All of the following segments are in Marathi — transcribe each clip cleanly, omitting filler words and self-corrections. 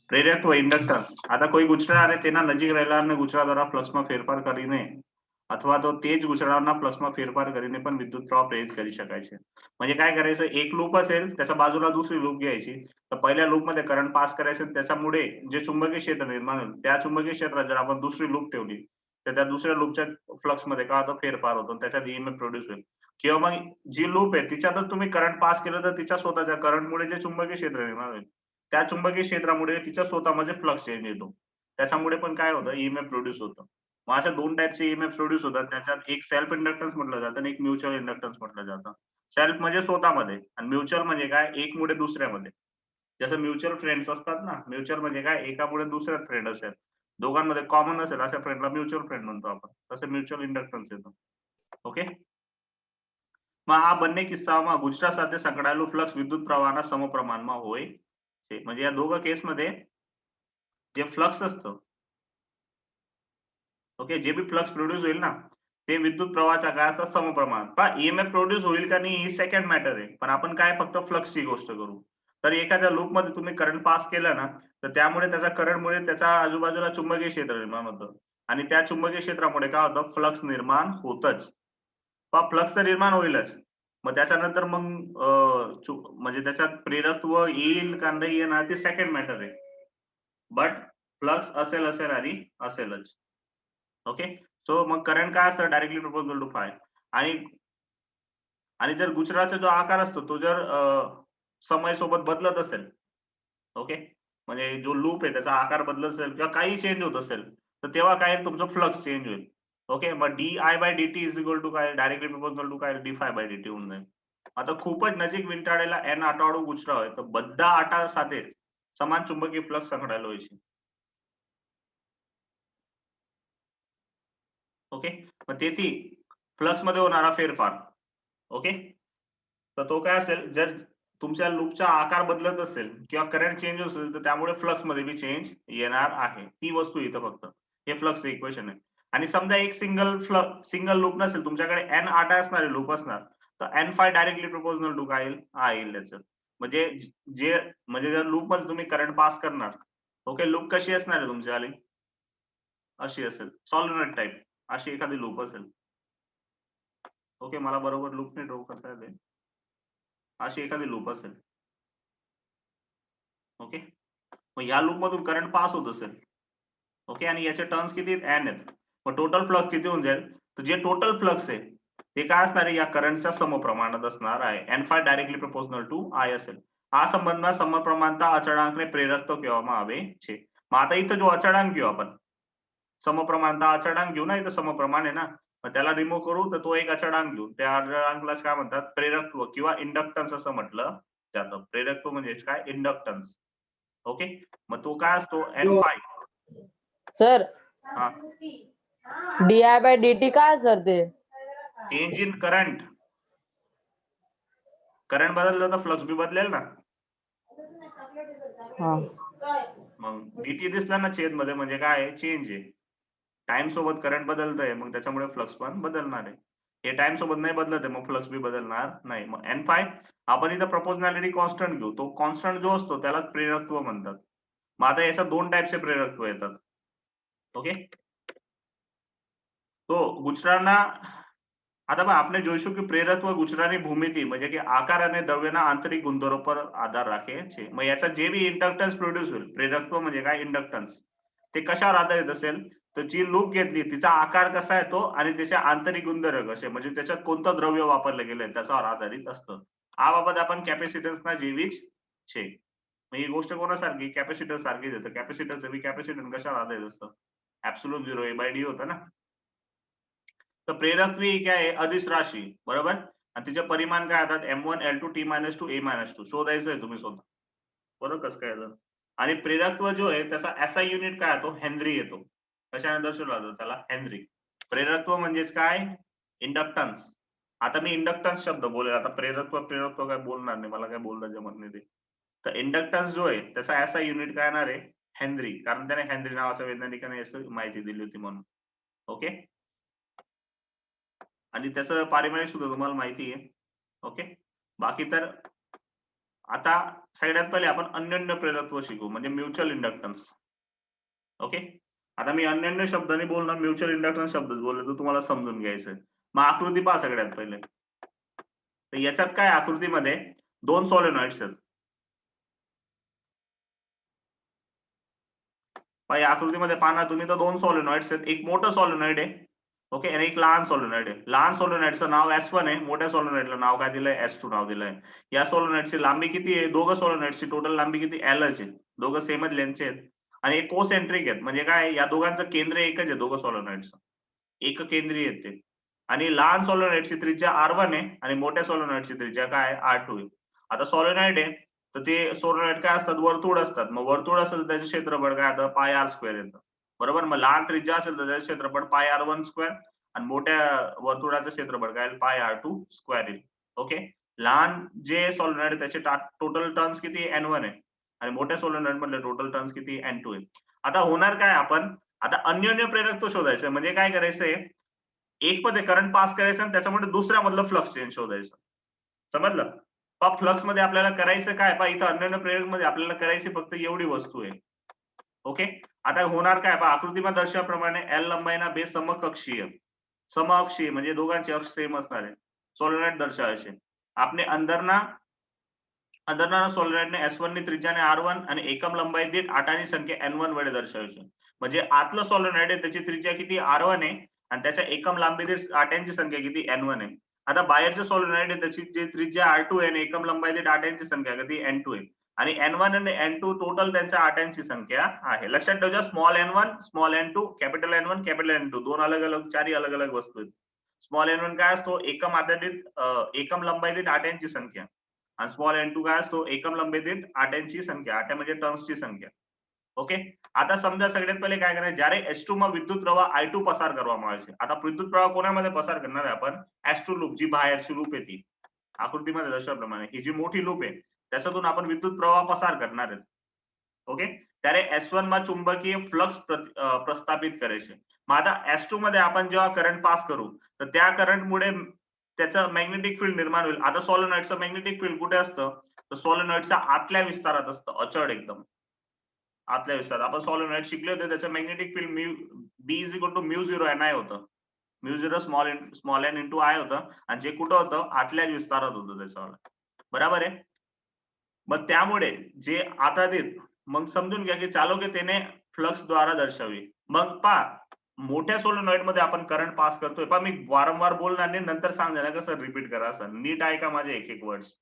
પ્રેરકત્વ ઇન્ડક્ટન્સ આ તો કોઈ ગુચરા અને તેના નજીક રહેલા ગુચરા દ્વારા ફ્લક્સમાં ફેરફાર કરીને અથવા તો તે જ ગુચરાના ફ્લક્સમાં ફેરફાર કરીને पण विद्युत प्रवाह प्रेरित करू शकायचे. म्हणजे काय करायचं, एक लूप असेल त्याच्या बाजूला दुसरी लूप घ्यायची, तर पहिल्या लूपमध्ये करंट पास करायचं, त्याच्यामुळे जे चुंबकीय क्षेत्र निर्माण होईल त्या चुंबकीय क्षेत्रात जर आपण दुसरी लूप ठेवली तर त्या दुसऱ्या लूपच्या फ्लक्समध्ये काय होतं, फेरफार होतो, त्याच्यात ईएमएफ प्रोड्यूस होईल. किंवा मग जी लूप आहे तिच्यातच तुम्ही करंट पास केलं तर तिच्या स्वतःच्या करंटमुळे जे चुंबकीय क्षेत्र निर्माण होईल त्या चुंबकीय क्षेत्रामुळे तिच्या स्वतःमध्ये फ्लक्स चेंज येतो, त्याच्यामुळे पण काय होतं, ईएमएफ प्रोड्यूस होतं. मग अशा दोन टाइपचे ईएमएफ प्रोड्यूस होतात, त्याच्यात एक सेल्फ इंडक्टन्स म्हटलं जातं आणि एक म्युच्युअल इंडक्टन्स म्हटलं जातं. सेल्फ म्हणजे स्वतःमध्ये आणि म्युच्युअल म्हणजे काय, एक मुळे दुसऱ्यामध्ये. जसं म्युच्युअल फ्रेंड्स असतात ना, म्युच्युअल म्हणजे काय, एकामुळे दुसऱ्यात फ्रेंड असेल, दोघांमध्ये कॉमन असेल अशा फ्रेंडला म्युच्युअल फ्रेंड म्हणतो आपण. तसं म्युच्युअल इंडक्टन्स येतो. ઓકે, માં આ બંને કિસ્સાઓમાં ગુચરા સાથે સંકળાયેલું ફ્લક્સ વિદ્યુત પ્રવાહના સમપ્રમાણમાં હોય છે. म्हणजे या दोघं केसमध्ये जे फ्लक्स असतं, ओके, जे बी फ्लक्स प्रोड्यूस होईल ना ते विद्युत प्रवाहाच्या काय असतात, समप्रमाणात. पहा, ईएमएफ प्रोड्यूस होईल का नाही ही सेकंड मॅटर आहे, पण आपण काय फक्त फ्लक्सची गोष्ट करू. तर एखाद्या लूपमध्ये तुम्ही करंट पास केलं ना तर त्यामुळे त्याच्या करंटमुळे त्याच्या आजूबाजूला चुंबकीय क्षेत्र निर्माण होतं आणि त्या चुंबकीय क्षेत्रामुळे काय होतं, फ्लक्स निर्माण होतच. पहा, फ्लक्स तर निर्माण होईलच. मग त्याच्यानंतर मग म्हणजे त्याच्यात प्रेरकत्व येईल का नाही येणार ते सेकंड मॅटर आहे. बट फ्लक्स असेल आणि असेलच. ओके, सो मग करंट काय असतं, डायरेक्टली प्रोपोर्शनल टू फाय. आणि आणि जर गुचराचा जो आकार असतो तो जर समय सोबत बदलत असेल, ओके, म्हणजे जो लूप आहे त्याचा आकार बदलत असेल किंवा काही चेंज होत असेल तर तेव्हा काय तुमचं फ्लक्स चेंज होईल. ओके, मग di/dt इज इक्वल टू काय, डायरेक्टली प्रोपोर्शनल टू काय, d∅/dt होऊन जाईल. आता खूपच નજીક વીંટાળેલા n આંટાળું ગુચરા હોય તો બધા આંટા સાથે સમાન ચુંબકીય ફ્લક્સ સંકળાયેલો હોય છે. ओके, मग તેથી फ्लक्स मध्ये होणारा फेरफार, ओके, तर तो काय असेल, जर तुमच्या लूपचा आकार बदलत असेल किंवा करंट चेंज असेल तर त्यामुळे फ्लक्स मध्ये बी चेंज येणार आहे. ती वस्तू इथं फक्त हे फ्लक्स इक्वेशन आहे. आणि समजा एक सिंगल लूप नसेल, तुमच्याकडे n आटा असणारे लूप असणार तर n∅ डायरेक्टली प्रोपोर्शनल टू काय येईल त्याचं. म्हणजे म्हणजे जर लूप मध्ये तुम्ही करंट पास करणार, ओके, लूप कशी असणार आहे तुमची अशी असेल, सॉलिनॉइड टाइप अशी एखादी लूप असेल. ओके, मला बरोबर लूप नाही ड्रॉ करता येते, अशी एखादी लूप असेल. ओके, मग ह्या लूप मधून करंट पास होत असेल, ओके, आणि याचे टर्म्स किती आहेत, n आहेत. मग टोटल फ्लक्स किती होऊन जाईल, तर जे टोटल फ्लक्स आहे ते काय असणार आहे, या करंटच्या समप्रमाणात असणार आहे. n∅ directly proportional to I असेल. આ સંબંધમાં સમપ્રમાણતા અચળાંકને પ્રેરકત્વ કહેવામાં આવે છે. मग आता इथं जो अचळांक घेऊ आपण, समप्रमाणता अचळांक घेऊ ना, इथं समप्रमाण आहे ना, मग त्याला रिमूव्ह करू तर तो एक अचळांक घेऊ. त्या अचळांकलाच काय म्हणतात, प्रेरकत्व किंवा इंडक्टन्स असं म्हटलं जातं. प्रेरकत्व म्हणजेच काय, इंडक्टन्स. ओके, मग तो काय असतो, n∅. सर हा, di/dt काय सर ते? Change in current. करंट बदललं तर फ्लक्स बी बदलेल ना. मग dt दिसला ना छेद मध्ये म्हणजे काय, चेंज आहे. टाइम सोबत करंट बदलतंय मग त्याच्यामुळे फ्लक्स पण बदलणार आहे. हे टाइम सोबत नाही बदलत आहे मग फ्लक्स बी बदलणार नाही. मग n∅, आपण इथं प्रोपोर्शनॅलिटी कॉन्स्टंट घेऊ, तो कॉन्स्टंट जो असतो त्यालाच प्रेरकत्व म्हणतात. मग आता याच्यात दोन टाइपचे प्रेरकत्व येतात. ओके, तो गुचराना आता બા આપણે જોઈશું કે પ્રેરકત્વ ગુચરાની ભૂમિતિ म्हणजे की आकार અને દ્રવ્યના આંતરિક ગુણધર્મો પર આધાર રાખે છે. मग याचा जे बी इंडक्टन्स प्रोड्यूस होईल, प्रेरकत्व म्हणजे काय, इंडक्टन्स, ते कशावर आधारित असेल, तर जी लूप घेतली तिचा आकार कसा येतो आणि त्याचे आंतरिक गुणधर्म कसे, म्हणजे त्याच्यात कोणतं द्रव्य वापरलं गेलंय त्याच्यावर आधारित असतं. આ બાબત आपण कॅपॅसिटन्सना જેવી જ છે. मग ही गोष्ट कोणासारखी, कॅपॅसिटर सारखीच येतं. कॅपॅसिटरचं बी कॅपॅसिटन्स कशावर आधारित असतं, एप्सिलॉन 0 A/d होतं ना. तर प्रेरकत्व ही काय आहे, अदिश राशी, बरोबर, आणि तिचे परिमाण काय येतात, m1 l2 t-2 a-2 शोधायचं आहे तुम्ही स्वतः, बरोबर, कसं काय येतं. आणि प्रेरकत्व जो आहे त्याचा SI युनिट काय येतो, हेनरी येतो. कशाने दर्शवला जातो त्याला, हेनरी. प्रेरकत्व म्हणजेच काय, इंडक्टन्स. आता मी इंडक्टन्स शब्द बोलेल, आता प्रेरकत्व काय बोलणार नाही, मला काय बोलणं जमत नाही ते. तर इंडक्टन्स जो आहे त्याचा SI युनिट काय येणार आहे, हेनरी, कारण त्याने हेनरी नावाच्या वैज्ञानिकाने असं माहिती दिली होती म्हणून. ओके, आणि त्याचं पारिमाणिक सुद्धा तुम्हाला माहिती आहे. ओके, बाकी तर आता सगळ्यात पहिले आपण अन्योन्य प्रेरकत्व शिकू म्हणजे म्युच्युअल इंडक्टन्स. ओके. आता मी अन्योन्य शब्दाने बोलणार, म्युच्युअल इंडक्टन्स शब्द बोललो तर तुम्हाला समजून घ्यायचंय. मग आकृती पहा सगळ्यात पहिले. तर याच्यात काय आकृतीमध्ये 2 सॉलिनॉइड्स आहेत. पहा या आकृतीमध्ये पहा ना तुम्ही, तर 2 सॉलिनॉइड्स आहेत. एक मोठं सॉलिनॉइड आहे. ओके. आणि एक लहान सॉलिनॉइड आहे. लहान सॉलिनॉइडचं नाव S1 आहे. मोठ्या सॉलिनॉइडला नाव काय दिलंय? S2 नाव दिलंय. या सॉलिनॉइडची लांबी किती आहे? दोघं सॉलिनॉइडची टोटल लांबी किती? Lच आहे. दोघं सेमच लेंथचे आहेत. आणि एक कोसेंट्रिक आहेत. म्हणजे काय? या दोघांचं केंद्र एकच आहे दोघं सॉलिनॉइडचं. एककेंद्रीय आहेत ते. आणि लहान सॉलिनॉइडची त्रिज्या R1 आहे आणि मोठ्या सॉलिनॉइडची त्रिज्या काय R2 आहे. आता सॉलिनॉइड आहे तर ते सॉलिनॉइड काय असतात? वर्तुळ असतात. मग वर्तुळ असेल तर त्याचे क्षेत्रफळ काय येतं? पाय R स्क्वेअर येतं. बरोबर. मग लहान त्रिज्या असेल तर त्याचे क्षेत्रफळ पाय R1 स्क्वेअर आणि मोठ्या वर्तुळाचं क्षेत्रफळ काय येईल? पाय R2 स्क्वेअर येईल. ओके. लहान जे सॉलिनॉइड आहे त्याचे टोटल टर्न्स किती आहे? N1 आहे आणि मोठ्या सॉलिनॉइड मधले टोटल टर्न्स किती? N2 आहे. आता होणार काय आपण? आता अन्योन्य प्रेरकत्व शोधायचं म्हणजे काय करायचंय? एक मध्ये करंट पास करायचं आणि त्याच्यामध्ये दुसऱ्या मधलं फ्लक्स चेंज शोधायचं. समजलं? पहा फ्लक्स मध्ये आपल्याला करायचं काय? पहा इथं अन्योन्य प्रेरक मध्ये आपल्याला करायची फक्त एवढी वस्तू आहे. ओके. आता होणार काय? पहा आकृतीमध्ये दर्शवल्याप्रमाणे L लंबाईना बेस समकक्षीय. समअक्षीय म्हणजे दोघांचे अक्ष सेम असणार आहे. सॉलिनॉइड दर्शवायचे. आपने अंदरना सॉलिनॉइडने S1 ની ત્રિજ્યાને R1 आणि एकम लंबाई દીઠ આટાની संख्या N1 वडे दर्शवायची. म्हणजे आतलं सॉलिनॉइड आहे त्याची त्रिज्या किती? R1 आहे आणि त्याच्या एकम लांबी दीठ आट्यांची संख्या किती? N1 आहे. आता बाहेरचं सॉलिनॉइड आहे त्याची जी त्रिज्या R2 आहे आणि एकम लंबाई दीठ आट्यांची संख्या किती? N2 आहे. आणि N1 आणि N2 टोटल त्यांच्या आट्यांची संख्या आहे. लक्षात ठेवा small n1, small n2, capital N1, capital N2 दोन अलग-अलग चारही अलग-अलग वस्तू आहेत. स्मॉल n1 काय असतो? एकम एकम लंबाई दीठ आट्यांची संख्या. आणि स्मॉल n2 काय असतो? एकम लंबाई दीठ आट्यांची संख्या. आट्या म्हणजे टर्न्सची संख्या. ओके. आता समजा सगळ्यात पहिले काय करायचं? જ્યારે S2 માં વિદ્યુત પ્રવાહ I2 પસાર કરવામાં આવે છે. आता विद्युत प्रवाह कोणामध्ये पसार करणार आहे आपण? S2 लूप जी बाहेरची लूप आहे ती. आकृतीमध्ये दर्शवल्याप्रमाणे ही जी मोठी लूप आहे त्याच्यातून आपण विद्युत प्रवाह पसार करणार आहेत. ओके. ત્યારે S1 માં चुंबकीय फ्लक्स प्रस्थापित करे છે. मग आता S2 मध्ये आपण जेव्हा करंट पास करू तर त्या करंटमुळे त्याचं मॅग्नेटिक फील्ड निर्माण होईल. आता सॉलिनॉइडचं मॅग्नेटिक फील्ड कुठे असतं? तर सॉलिनॉइडच्या आतल्या विस्तारात असतं. अचळ एकदम. आतल्या विस्तारात. आपण सॉलिनॉइड शिकले होते त्याचं मॅग्नेटिक फील्ड B = μ0 Ni होतं. μ0 स्मॉल n into I होतं आणि जे कुठं होतं? आतल्या विस्तारात होतं त्याच्यावालं. बरोबर आहे? मग त्यामुळे जे आता देत मग समजून घ्या की चालकतेने फ्लक्स द्वारा दर्शवी. मग पहा मोठ्या सोलेनॉइड मध्ये आपण करंट पास करतोय. पहा मी वारंवार बोलणार नाही, नंतर सांगणार कसं रिपीट करा असं. नीट ऐका माझे एक-एक वर्ड्स.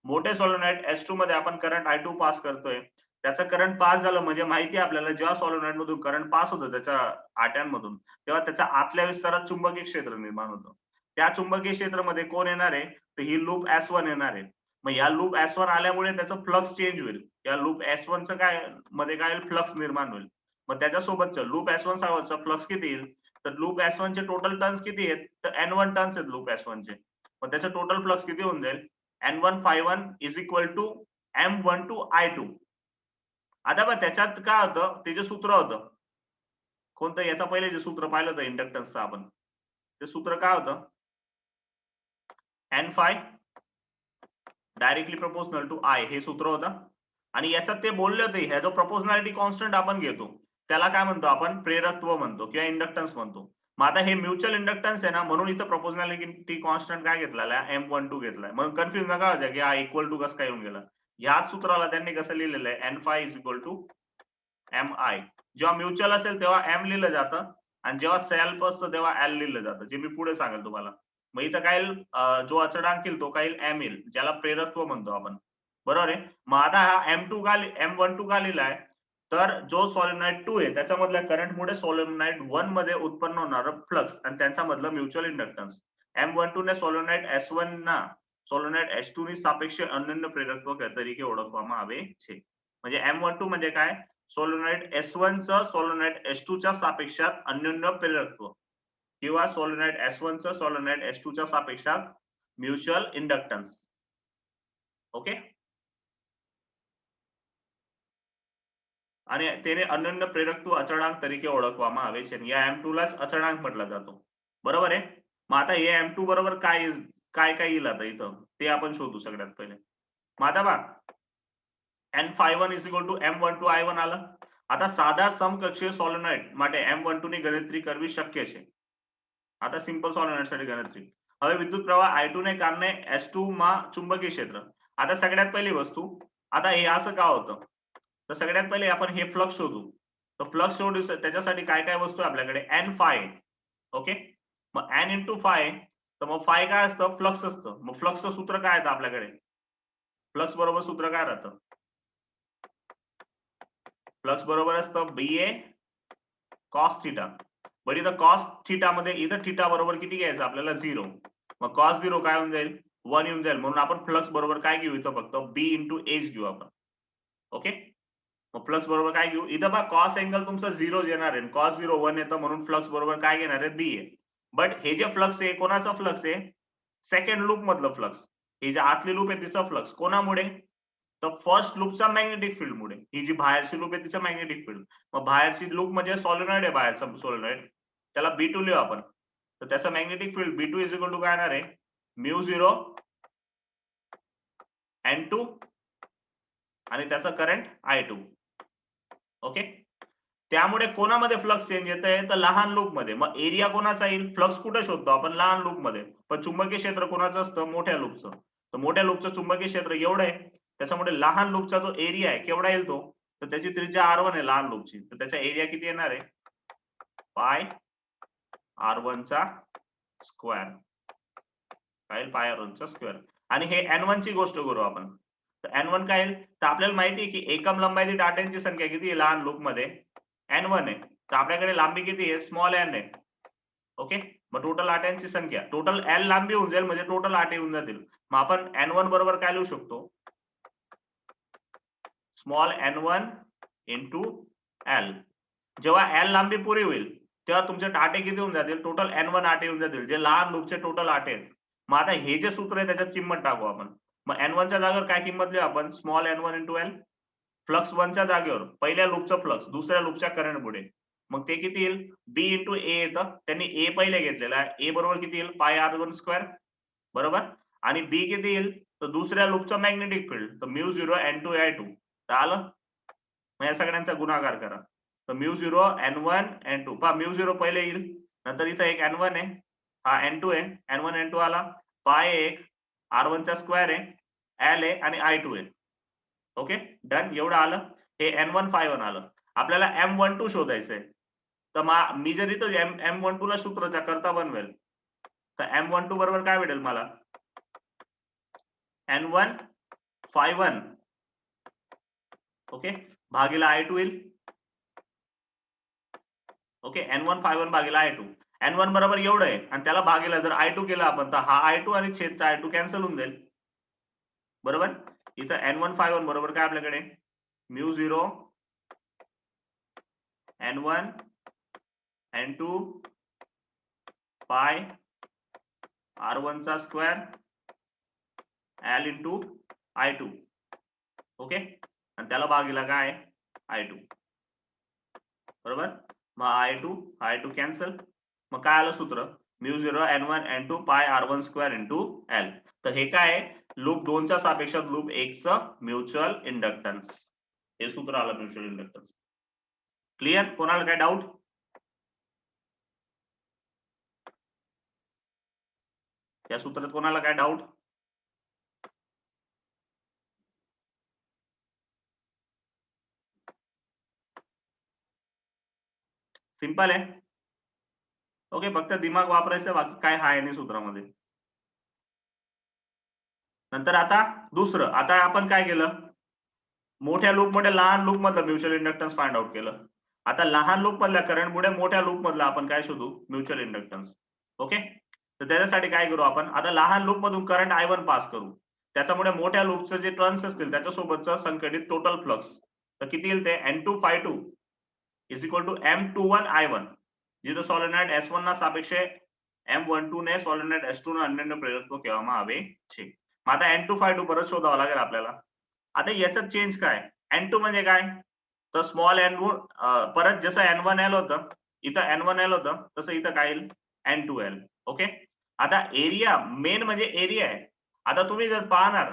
मोठे सोलेनॉइड S2 मध्ये आपण करंट I2 पास करतोय. त्याचं करंट पास झालं म्हणजे माहिती आहे आपल्याला जेव्हा सोलेनॉइड मधून करंट पास होतं त्याच्या आट्यांमधून, तेव्हा त्याच्या आतल्या विस्तारात चुंबकीय क्षेत्र निर्माण होतं. त्या चुंबकीय क्षेत्रामध्ये कोण येणार आहे? तर ही लूप S1 येणार आहे. मग या लूप S1 आल्यामुळे त्याचं फ्लक्स चेंज होईल. या लूप S1 चं काय मध्ये काय फ्लक्स निर्माण होईल. मग त्याच्यासोबतचं लूप S1 सोबतचा फ्लक्स किती येईल? तर लूप S1 चे टोटल टर्न्स किती आहेत? तर N1 टर्न्स आहेत लूप S1 चे. मग त्याचं टोटल फ्लक्स किती होऊन जाईल? N1 Phi1 = M12 I2. आता बघ त्याच्यात काय होतं? ते जे सूत्र होतं. कोणतं? याचा पहिले जे सूत्र पाहिलं होतं इंडक्टन्सचं आपण. ते सूत्र काय होतं? N phi directly proportional to I हे सूत्र होतं. आणि याच्यात ते बोलले होते ह्या जो प्रोपोर्शनॅलिटी कॉन्स्टंट आपण घेतो त्याला काय म्हणतो आपण? प्रेरकत्व म्हणतो किंवा इंडक्टन्स म्हणतो. मग आता हे म्युच्युअल इंडक्टन्स आहे ना म्हणून इथं प्रोपोर्शनॅलिटी कॉन्स्टंट काय घेतलेला आहे? M12 घेतलाय. मग कन्फ्युज नका व्हायचं की हा इक्वल टू कसं काय येऊन गेला. ह्याच सूत्राला त्यांनी कसं लिहिलेलं आहे? N phi = Mi. जेव्हा म्युच्युअल असेल तेव्हा M लिहिलं जातं आणि जेव्हा सेल्फ असतं तेव्हा L लिहिलं जातं. जे मी पुढे सांगेल तुम्हाला. मग इथं काय येईल? जो अचळांक येईल तो काय येईल? M येईल. ज्याला प्रेरकत्व म्हणतो आपण. बरोबर आहे. मग आता हा M12 का लिहिलाय? तर जो सॉलिनॉइड 2 आहे त्याच्यामधल्या करंटमुळे सॉलिनॉइड 1 मध्ये उत्पन्न होणारं फ्लक्स आणि त्यांच्यामधलं म्युच्युअल इंडक्टन्स. M12 ને સોલેનોઇડ S1 ના સોલેનોઇડ S2 ની સાપેક્ષે અનન્ય પ્રેરકત્વ તરીકે ઓળખવામાં આવે છે. म्हणजे M12 म्हणजे काय? सोलेनॉइड S1 चं सोलेनॉइड S2 च्या सापेक्षात अन्योन्य प्रेरकत्व किंवा सोलेनॉइड S1 चं सोलेनॉइड S2 च्या सापेक्षात म्युच्युअल इंडक्टन्स. ओके. आणि તેને અનન્ય પ્રેરકત્વ અચળાંક તરીકે ઓળખવામાં આવે છે. या M2 लाच अचळांक म्हटला जातो. बरोबर आहे. मग आता हे M2 बरोबर काय काय येईल आता इथं ते आपण शोधू सगळ्यात पहिले. मग आता बघ N51 is equal to M12 I1 આलं. आता સાદા સમકક્ષીય સોલેનોઇડ માટે M12 ની ગણતરી કરવી શક્ય છે. आता સિમ્પલ સોલેનોઇડ साठी ગણતરી. હવે વિદ્યુત પ્રવાહ I2 ને કારણે S2 માં ચुंबकीय क्षेत्र. आता सगळ्यात पहिली वस्तू, आता हे असं का होतं? तर सगळ्यात पहिले आपण हे फ्लक्स शोधू. तर फ्लक्स शोधू त्याच्यासाठी काय काय वस्तू आपल्याकडे N5. ओके, मग N into 5, तर मग 5 काय असतं? फ्लक्स असतं. मग फ्लक्सचं सूत्र काय आहे आपल्याकडे? फ्लक्स बरोबर सूत्र काय राहतं? फ्लक्स बरोबर असतं BA cos थीटा. बरं इथं cos थीटा मध्ये इथं थीटा बरोबर किती घ्यायचं आपल्याला? 0. मग cos 0 काय होऊन जाईल? 1 येऊन जाईल. म्हणून आपण फ्लक्स बरोबर काय घेऊ इथं? फक्त B into H घेऊ आपण. ओके, मग फ्लक्स बरोबर काय घेऊ? इथं बघा cos अँगल तुमचं 0 येणार आहे. cos 0 1 येतं, म्हणून फ्लक्स बरोबर काय घेणार आहे? B आहे. बट हे जे फ्लक्स आहे कोणाचा फ्लक्स आहे? सेकंड लूप मधलं फ्लक्स. हे जे आतली लूप आहे तिचा फ्लक्स. कोणामुळे? तर फर्स्ट लूपचा मॅग्नेटिक फील्ड मुळे. ही जी बाहेरची लूप आहे तिचा मॅग्नेटिक फील्ड. मग बाहेरची लूप म्हणजे सॉलिनॉइड आहे, बाहेरचा सॉलिनॉइड, त्याला B2 लिहू आपण. तर त्याचा magnetic field B2 is equal to काय येणार आहे? म्यू 0 N2 आणि त्याचा करंट I2. ओके, त्यामुळे कोणामध्ये फ्लक्स चेंज येत आहे? तर लहान लूप मध्ये. मग एरिया कोणाचा येईल? फ्लक्स कुठे शोधतो आपण? लहान लूप मध्ये. पण चुंबकीय क्षेत्र कोणाचं असतं? मोठ्या लूपचं. तर मोठ्या लूपचं चुंबकीय क्षेत्र एवढं आहे, त्याच्यामुळे लहान लूपचा जो एरिया आहे केवढा येईल तो? तर त्याची त्रिज्या R1 आहे लहान लूपची. तर त्याचा एरिया किती येणार आहे? पाय R1 चा स्क्वेअर. काय पाय R1 चा स्क्वेअर. आणि हे N1 ची गोष्ट करू आपण. तर N1 काय येईल? तर आपल्याला माहिती आहे की एकम लंबाईतील डाट्यांची संख्या किती आहे लहान लूप मध्ये? N1 आहे. तर आपल्याकडे लांबी किती आहे? स्मॉल n आहे. ओके, मग टोटल आट्यांची संख्या, टोटल L लांबी होऊन जाईल, म्हणजे टोटल आटे होऊन जातील. मग आपण N1 बरोबर काय लिहू शकतो? Small n1 into L. जेव्हा L लांबी पुरी होईल तेव्हा तुमचे आटे किती होऊन जातील? टोटल N1 आटे होऊन जातील, जे लहान लूपचे टोटल आटे आहेत. मग आता हे जे सूत्र आहे त्याच्यात किंमत टाकू आपण. मग N1 च्या जागेवर काय किंमत लिहू आपण? Small n1 into L. Flux 1 च्या जागेवर पहिल्या लूपचं फ्लक्स दुसऱ्या लूपच्या करंट पुढे. मग ते किती येईल? B into A येतं. त्यांनी A पहिले घेतलेला आहे. A बरोबर किती येईल? पाय R1 स्क्वेअर. बरोबर, आणि B किती येईल? तर दुसऱ्या लूपचं मॅग्नेटिक फील्ड, तर म्यू 0 N2 I2. तर आलं. मग या सगळ्यांचा गुणाकार करा. तर म्यू 0 N1 N2. पहा म्यू 0 पहिले येईल, नंतर इथं एक N1 आहे, हा N2 आहे. N1 N2 आला, पाय एक R1 चा स्क्वेअर आहे, L आहे आणि I2 आहे. Okay, done. एवढं आलं. हे N1 आलं. आपल्याला M12 शोधायचंय. तर मी जर इथं M12 ला सूत्रचा करता बनवेल, तर M12 बरोबर काय भेटेल मला? N1 ओके, भागीला I2 येईल. ओके, N1 भागीला I2. N1 बरोबर एवढं आहे आणि त्याला भागीला जर I2 केलं आपण, तर हा I2 आणि छेदचा I2 कॅन्सल होऊन जाईल. बरोबर, इथं N1 बरोबर काय आपल्याकडे? म्यू 0 N1 N2 पाय R1 चा square L into I2. Okay, आणि त्याला भागीला काय? I2. बरोबर, मग I2 कॅन्सल. मग काय आलं सूत्र? म्यू 0 N1 N2 पाय R1 स्क्वेअर इंटू L. तर हे काय आहे? लूप 2 च्या सापेक्षात लूप 1 चं म्युच्युअल इंडक्टन्स. हे सूत्र आलं म्युच्युअल इंडक्टन्स. क्लिअर? कोणाला काय डाऊट? या सूत्रात कोणाला काय डाऊट? सिंपल आहे. ओके, फक्त दिमाग वापरायचं, बाकी काय हाय नाही सूत्रामध्ये. नंतर आता दुसरं, आता आपण काय केलं? मोठ्या लूप मध्ये लहान लूप मधलं म्युच्युअल इंडक्टन्स फाइंड आउट केलं. आता लहान लूप मधल्या करंट मुळे मोठ्या लूप मधला आपण काय शोधू? Mutual inductance. ओके, तर त्याच्यासाठी काय करू आपण? आता लहान लूप मधून करंट I1 पास करू. त्याच्यामुळे मोठ्या लूपचे जे टर्न्स असतील त्याच्यासोबतचं संकडित टोटल फ्लक्स, तर किती येईल ते? N2 is equal to M21 I1. जिथं સોલેનોઇડ S1 ના સાપેક્ષે M12 ને સોલેનોઇડ S2 ના અન્યને પ્રેરકત્વ કહેવામાં આવે છે. आता N2 परत शोधावं लागेल आपल्याला. आता याच्यात चेंज काय? N2 म्हणजे काय? तर स्मॉल n परत जसं N1L होतं, इथं N1L होतं, तसं इथं काय येईल? N2L. ओके, आता एरिया मेन म्हणजे एरिया आहे. आता तुम्ही जर पाहणार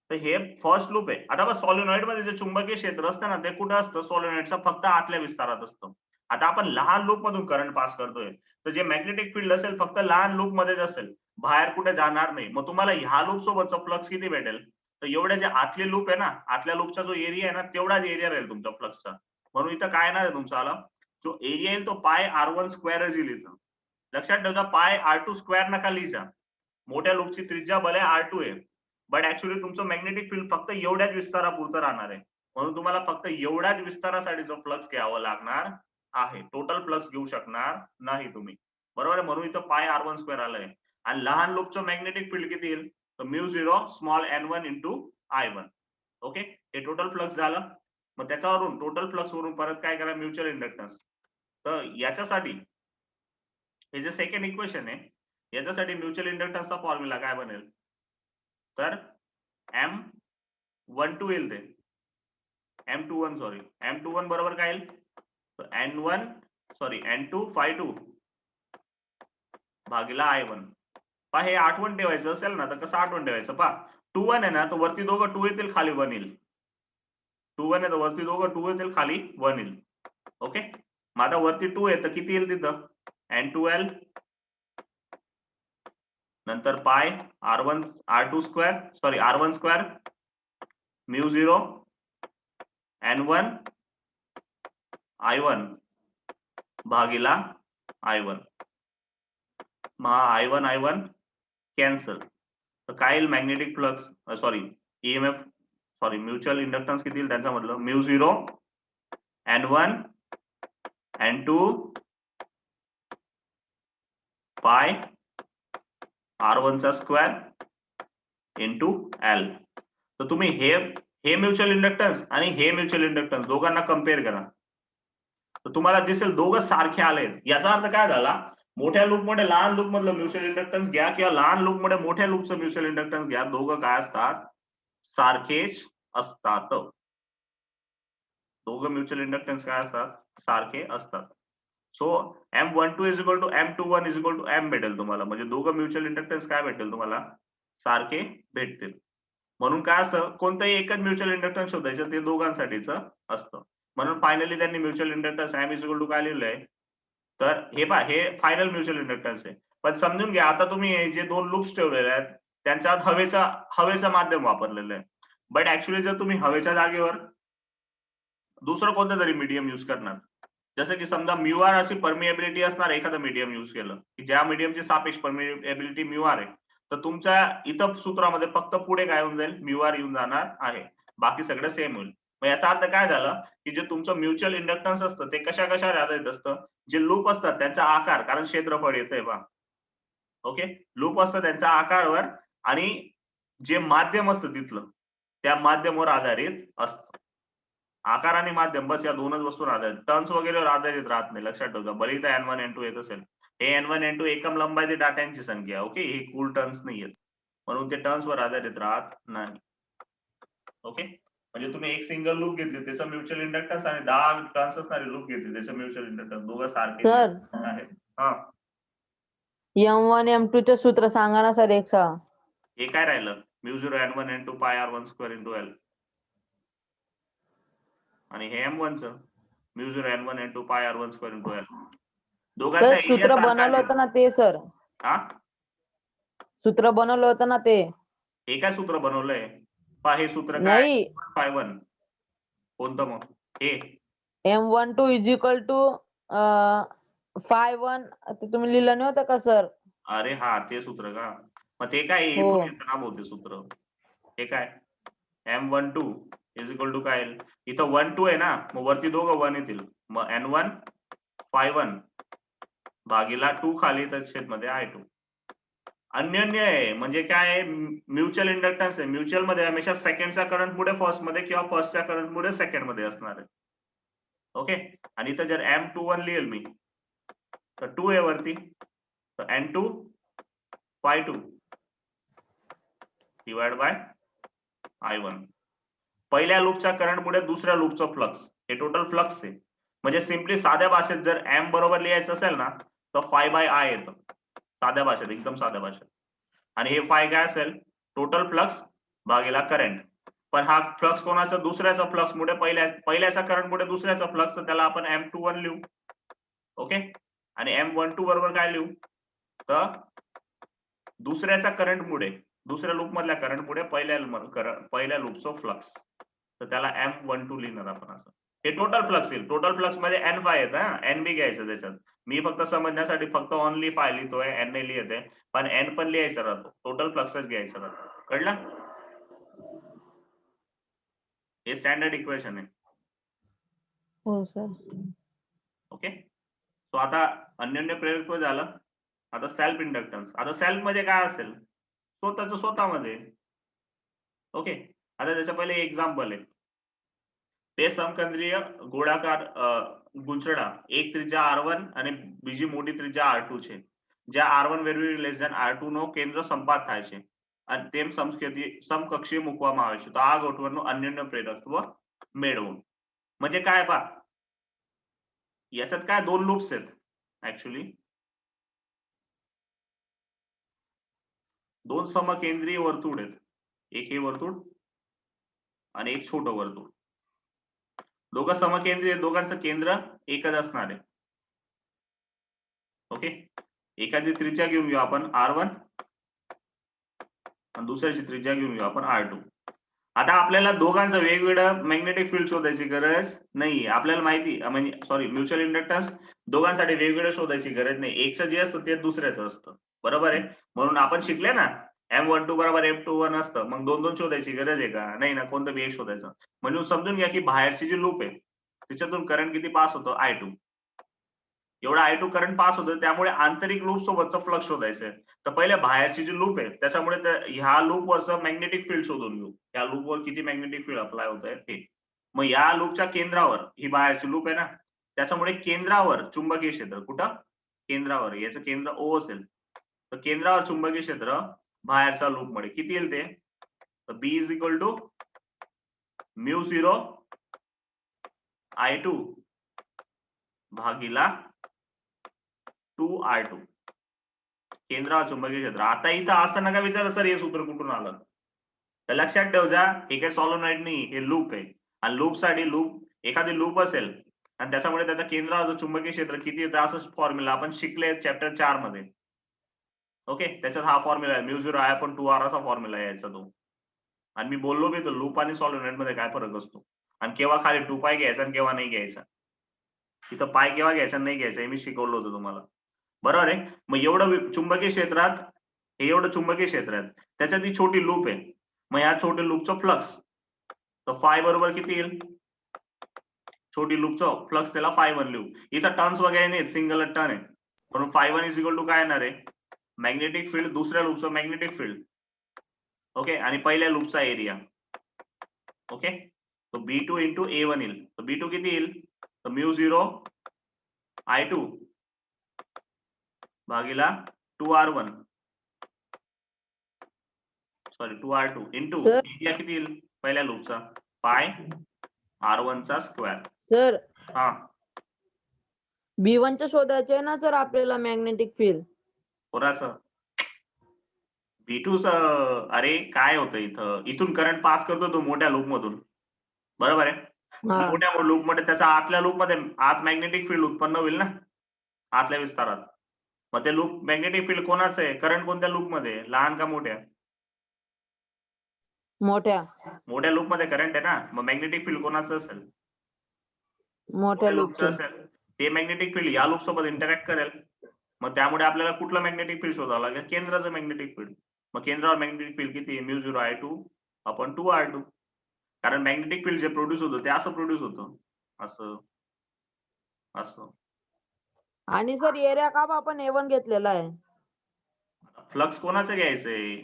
तर हे फर्स्ट लूप आहे. आता बघ सॉलिनॉइड मध्ये जे चुंबकीय क्षेत्र असतं ना ते कुठं असतं सॉलिनॉइडच्या फक्त आतल्या विस्तारात असतं. आता आपण लहान लूप मधून करंट पास करतोय तर जे मॅग्नेटिक फील्ड असेल फक्त लहान लूप मध्येच असेल, बाहेर कुठे जाणार नाही. मग तुम्हाला ह्या लूप सोबतचा फ्लक्स किती भेटेल? तर एवढे जे आतले लूप आहे ना, आतल्या लूपचा जो एरिया आहे ना तेवढाच एरिया राहील तुमच्या फ्लक्सचा. म्हणून इथं काय येणार आहे तुमचा जो एरिया येईल तो पाय R1 स्क्वेअरच येईल इथं. लक्षात ठेवा पाय R2 स्क्वेअर नका लिहिजा. मोठ्या लूपची त्रिज्या भले R2 आहे, बट ऍक्च्युली तुमचं मॅग्नेटिक फील्ड फक्त एवढ्याच विस्तारापुरतं राहणार आहे. म्हणून तुम्हाला फक्त एवढ्याच विस्तारासाठीचं फ्लक्स घ्यावं लागणार आहे. टोटल फ्लक्स घेऊ शकणार नाही तुम्ही. बरोबर आहे. म्हणून इथं पाय R1 स्क्वेअर आलंय. आणि लहान लूपचं मॅग्नेटिक फील्ड किती येईल? तर म्यू0 small n1 into I1. Okay, हे टोटल फ्लक्स झालं. मग त्याच्यावरून टोटल फ्लक्स वरून परत काय करा म्युच्युअल इंडक्टन्स. तर याच्यासाठी हे जे सेकंड इक्वेशन आहे याच्यासाठी म्युच्युअल इंडक्टन्सचा फॉर्म्युला काय बनेल? तर M12 येईल ते M21 सॉरी M21 बरोबर काय येईल? तर N2 phi2 भागीला I1. पहा हे आठवण ठेवायचं असेल ना तर कसं आठवण ठेवायचं? पहा 2 1 आहे ना तर वरती दोघं 2 येतील खाली 1 येईल. 2 1 आहे तर वरती दोघं 2 येतील खाली 1 येईल. ओके, मग आता वरती 2 आहे तर किती येईल तिथं? N2L नंतर पाय R2 square sorry R1 square म्यू0 N1 I1 भागीला I1. मग I1 कॅन्सल. तर काय येईल? Magnetic flux sorry EMF sorry mutual inductance किती येईल त्यांच्यामधलं? म्यू0 N1 N2 पाय R1 चा स्क्वेअर इंटू L. तर तुम्ही हे म्युच्युअल इंडक्टन्स आणि हे म्युच्युअल इंडक्टन्स दोघांना कम्पेअर करा तर तुम्हाला दिसेल दोघं सारखे आलेत. याचा अर्थ काय झाला? मोठ्या लूप मध्ये लहान लूप मधलं म्युच्युअल इंडक्टन्स घ्या किंवा लहान लूप मध्ये मोठ्या लूपचं म्युच्युअल इंडक्टन्स घ्या, दोघं काय असतात? सारखेच असतात. दोघं म्युच्युअल इंडक्टन्स काय असतात? सारखे असतात. So M12 is equal to M21 is equal to M भेटेल तुम्हाला. म्हणजे दोघं म्युच्युअल इंडक्टन्स काय भेटेल तुम्हाला? सारखे भेटतील. म्हणून काय असं कोणतंही एकच म्युच्युअल इंडक्टन्स शोधायचं ते दोघांसाठीच असतं. म्हणून फायनली त्यांनी mutual inductance M is equal to काय लिहिलंय? तर हे पहा हे फायनल म्युच्युअल इंडक्टन्स आहे. पण समजून घ्या आता तुम्ही जे दोन लूप्स ठेवलेले आहेत त्यांच्यात हवेचं माध्यम वापरलेलं आहे. बट ऍक्च्युली जर तुम्ही हवेच्या जागेवर दुसरं कोणतं तरी मीडियम युज करणार, जसं की समजा म्यू आर अशी परमिएबिलिटी असणार एखादं मीडियम युज केलं की ज्या मीडियमची सापेक्ष परमिएबिलिटी म्यू आर आहे, तर तुमच्या इथं सूत्रामध्ये फक्त पुढे काय होऊन जाईल? म्यू आर येऊन जाणार आहे. बाकी सगळं सेम होईल. मग याचा अर्थ काय झालं की जे तुमचं म्युच्युअल इंडक्टन्स असतं ते कशावर आधारित असतं? जे लूप असतात त्यांचा आकार, कारण क्षेत्रफळ येतंय पहा. ओके, लूप असतं त्यांच्या आकारावर आणि जे माध्यम असतं तिथलं त्या माध्यमावर आधारित असतं. आकार आणि माध्यम बस या दोनच वस्तूंवर आधारित. टर्न्स वगैरेवर आधारित राहत नाही. लक्षात ठेवा. भले इथं N1 N2 येत असेल, हे N1 N2 एकम लंबाई डाट्यांची संख्या आहे. ओके, हे कुल टर्न्स नाहीयेत म्हणून ते टर्न्स वर आधारित राहत नाही. ओके, म्हणजे तुम्ही एक सिंगल लूप घेतली त्याचं म्युच्युअल इंडक्टन्स आणि 10 टर्न्स असणारी लूप घेतली त्याचं म्युच्युअल इंडक्टन्स दोघं सारखे आहेत. हा, M1 M2 चे सूत्र सांगा ना सर एक सा. हे काय राहिलं? म्यू0 N1 N2 पाय R1 स्क्वेअर इंटू L आणि हे M1 चं म्यू0 N1 N2 पाय R1 स्क्वेअर इंटू L. दोघांचा तर एरिया सूत्र सारखा बनवलं आहे. होतं ना ते सर. हा, सूत्र बनवलं होतं ना ते. हे काय सूत्र बनवलंय? पहा हे सूत्र काय? नाही, Phi1 कोणतं मग? हे M12 is equal to Phi1 ते तुम्ही लिहिलं नव्हतं का सर? अरे हा ते सूत्र का? मग ते काय हो. इथून येतं ना भाऊ ते सूत्र. हे काय? M12 इज इक्वल टू काय येईल? इथं 1 2 आहे ना, मग वरती दोघं 1 येतील. मग N1 Phi1 भागीला 2 खाली तर छेदमध्ये I2. अन्योन्य आहे म्हणजे काय? म्युच्युअल इंडक्टन्स आहे. म्युच्युअल मध्ये हमेशा सेकंडचा करंट पुढे फर्स्ट मध्ये किंवा फर्स्टचा करंट पुढे सेकंड मध्ये असणार आहे. ओके, आणि इथं जर M21 लिहिल मी तर 2 आहे वरती, तर N2 Phi2 divide by I1. पहिल्या लूपच्या करंट पुढे दुसऱ्या लूपचा फ्लक्स, हे टोटल फ्लक्स आहे. म्हणजे सिम्पली साध्या भाषेत जर M बरोबर लिहायचं असेल ना तर phi बाय I येतं. साध्या भाषेत, एकदम साध्या भाषेत. आणि हे phi काय असेल? टोटल फ्लक्स भागीला करंट. पण हा फ्लक्स कोणाचा दुसऱ्याचा फ्लक्स मुळे पहिल्याचा करंट मुळे दुसऱ्याचा फ्लक्स, तर त्याला आपण M21 लिहू. ओके. आणि M12 बरोबर काय लिहू, तर दुसऱ्याच्या करंट मुळे, दुसऱ्या लूप मधल्या करंट मुळे पहिल्या लूपचा फ्लक्स, तर त्याला M12 लिहिणार आपण असं. हे टोटल फ्लक्स येईल. टोटल फ्लक्स मध्ये N फाय येतं, N बी घ्यायचं त्याच्यात. मी फक्त समजण्यासाठी फक्त ओनली फाय लिहितोय, N नाही लिहित आहे, पण N पण लिहायचा राहतो. टोटल फ्लक्सच घ्यायचा राहतो. कळलं? हे स्टँडर्ड इक्वेशन आहे. हो सर. ओके. सो आता अन्योन्य प्रेरकत्व झालं. आता सेल्फ इंडक्टन्स. आता सेल्फ मध्ये काय असेल, स्वतःमध्ये. ओके. आता त्याच्या पहिले एक्झाम्पल आहे. ते समकेंद्रीय गोळाकार गुंचळा, एक त्रिज्या R1 અને બીજી મોટી ત્રિજ્યા R2 છે, જ્યાં R1 very less than R2 નો કેન્દ્ર સંપાત થાય છે અને તેમ સમકક્ષીય મૂકવામાં આવે છે. તો આ ગોઠવણનું અન્યોન્ય પ્રેરકત્વ મેળવવું. म्हणजे काय पहा, याच्यात काय दोन लूप्स आहेत ऍक्च्युली. दोन समकेंद्रीय वर्तुळ आहेत. एक हे वर्तुळ आणि एक छोटं वर्तुळ. दोघं समकेंद्रीय, दोघांचं केंद्र एकच असणार आहे. ओके. एकाची त्रिज्या घेऊन घेऊ आपण R1 आणि दुसऱ्याची त्रिज्या घेऊन घेऊ आपण R2. आता आपल्याला दोघांचं वेगवेगळं मॅग्नेटिक फील्ड शोधायची गरज नाहीये. आपल्याला माहिती म्हणजे सॉरी म्युच्युअल इंडक्टन्स दोघांसाठी वेगवेगळं शोधायची गरज नाही. एकचं जे असतं ते दुसऱ्याचं असतं. बरोबर आहे. म्हणून आपण शिकले ना, M12 बरोबर M21 असतं. मग दोन दोन शोधायची गरज आहे का? नाही ना, कोणतं बी एक शोधायचं. म्हणून समजून घ्या की बाहेरची जी लूप आहे त्याच्यातून करंट किती पास होतो, I2. एवढा I2 करंट पास होतो, त्यामुळे आंतरिक लूप सोबतचा फ्लक्स शोधायचा आहे. तर पहिले बाहेरची जी लूप आहे त्याच्यामुळे ह्या लूप वरचं मॅग्नेटिक फील्ड शोधून घेऊ. या लूप वर किती मॅग्नेटिक फील्ड अप्लाय होत आहे ते. मग या लूपच्या केंद्रावर, ही बाहेरची लूप आहे ना, त्याच्यामुळे केंद्रावर चुंबकीय क्षेत्र, कुठं केंद्रावर, याचं केंद्र O असेल, तर केंद्रावर चुंबकीय क्षेत्र बाहेरच्या लूप मध्ये किती येईल ते, तर B is equal to μ0 I2 भागीला 2R2. केंद्रावर चुंबकीय क्षेत्र. आता इथं असं नका विचार सर हे सूत्र कुठून आलं, तर लक्षात ठेव जा, हे काही सॉलोनॉइड नाही, हे लूप आहे. आणि लूप साठी एखादी लूप असेल आणि त्याच्यामुळे त्याच्या केंद्रावर चुंबकीय क्षेत्र किती येतं, असं फॉर्म्युला आपण शिकले चॅप्टर 4 मध्ये. ओके. त्याच्यात हा फॉर्म्युला आहे μ0 I upon 2R असा फॉर्म्युला यायचा तो. आणि मी बोललो बी तर लूप आणि सॉलोनॉइड मध्ये काय फरक असतो, आणि केव्हा खाली 2 पाय घ्यायचा आणि केव्हा नाही घ्यायचा. इथं पाय केव्हा घ्यायचा नाही घ्यायचा हे मी शिकवलं होतं तुम्हाला. बरोबर आहे. मग एवढं चुंबकीय क्षेत्रात, हे एवढं चुंबकीय क्षेत्र आहे, त्याच्यात ही छोटी लूप आहे. मग या छोट्या लूपचं फ्लक्स, तर फाय बरोबर किती येईल, छोटी लूपचं फ्लक्स त्याला φ1 लिहू. इथं टर्न्स वगैरे नाही, सिंगल टर्न आहे, म्हणून φ1 इज इक्वल टू काय येणार आहे, मॅग्नेटिक फील्ड, दुसऱ्या लूपचं मॅग्नेटिक फील्ड. ओके. आणि पहिल्या लूपचा एरिया. ओके. तो B2 इंटू A1 येईल. तर B2 किती येईल, तर μ0 I2 भागीला 2R1 sorry 2R2 into sir. Area किती येईल पहिल्या लूपचा, पाय R1 चा स्क्वेअर. सर, हा. B1 चं शोधायचं आहे ना सर आपल्याला मॅग्नेटिक फील्ड. कोणाचं, B2 अरे काय होतं इथं, इथून करंट पास करतो तो मोठ्या लूप मधून, बरोबर आहे. हा. मोठ्या लूप मध्ये त्याच्या आतल्या लूप मध्ये आत मॅग्नेटिक फील्ड उत्पन्न होईल ना, आतल्या विस्तारात. मग ते लूप मॅग्नेटिक फील्ड कोणाचं आहे, करंट कोणत्या लूप मध्ये, लहान का मोठ्या, मोठ्या लूप मध्ये करंट आहे ना, मग मॅग्नेटिक फील्ड कोणाचं असेल, मोठ्या लूपचं लूपचं. असेल. ते मॅग्नेटिक फील्ड या लूप सोबत इंटरॅक्ट करेल. मग त्यामुळे आपल्याला कुठलं मॅग्नेटिक फील्ड शोधावं लागेल, केंद्राचं मॅग्नेटिक फील्ड. मग केंद्रावर मॅग्नेटिक फील्ड किती आहे, μ0 I2 अपॉन 2R2. कारण मॅग्नेटिक फील्ड जे प्रोड्यूस होतं ते असं प्रोड्यूस होतं, असं असं. आणि सर एरिया का आपण A1 घेतलेला आहे. फ्लक्स कोणाचं घ्यायचंय,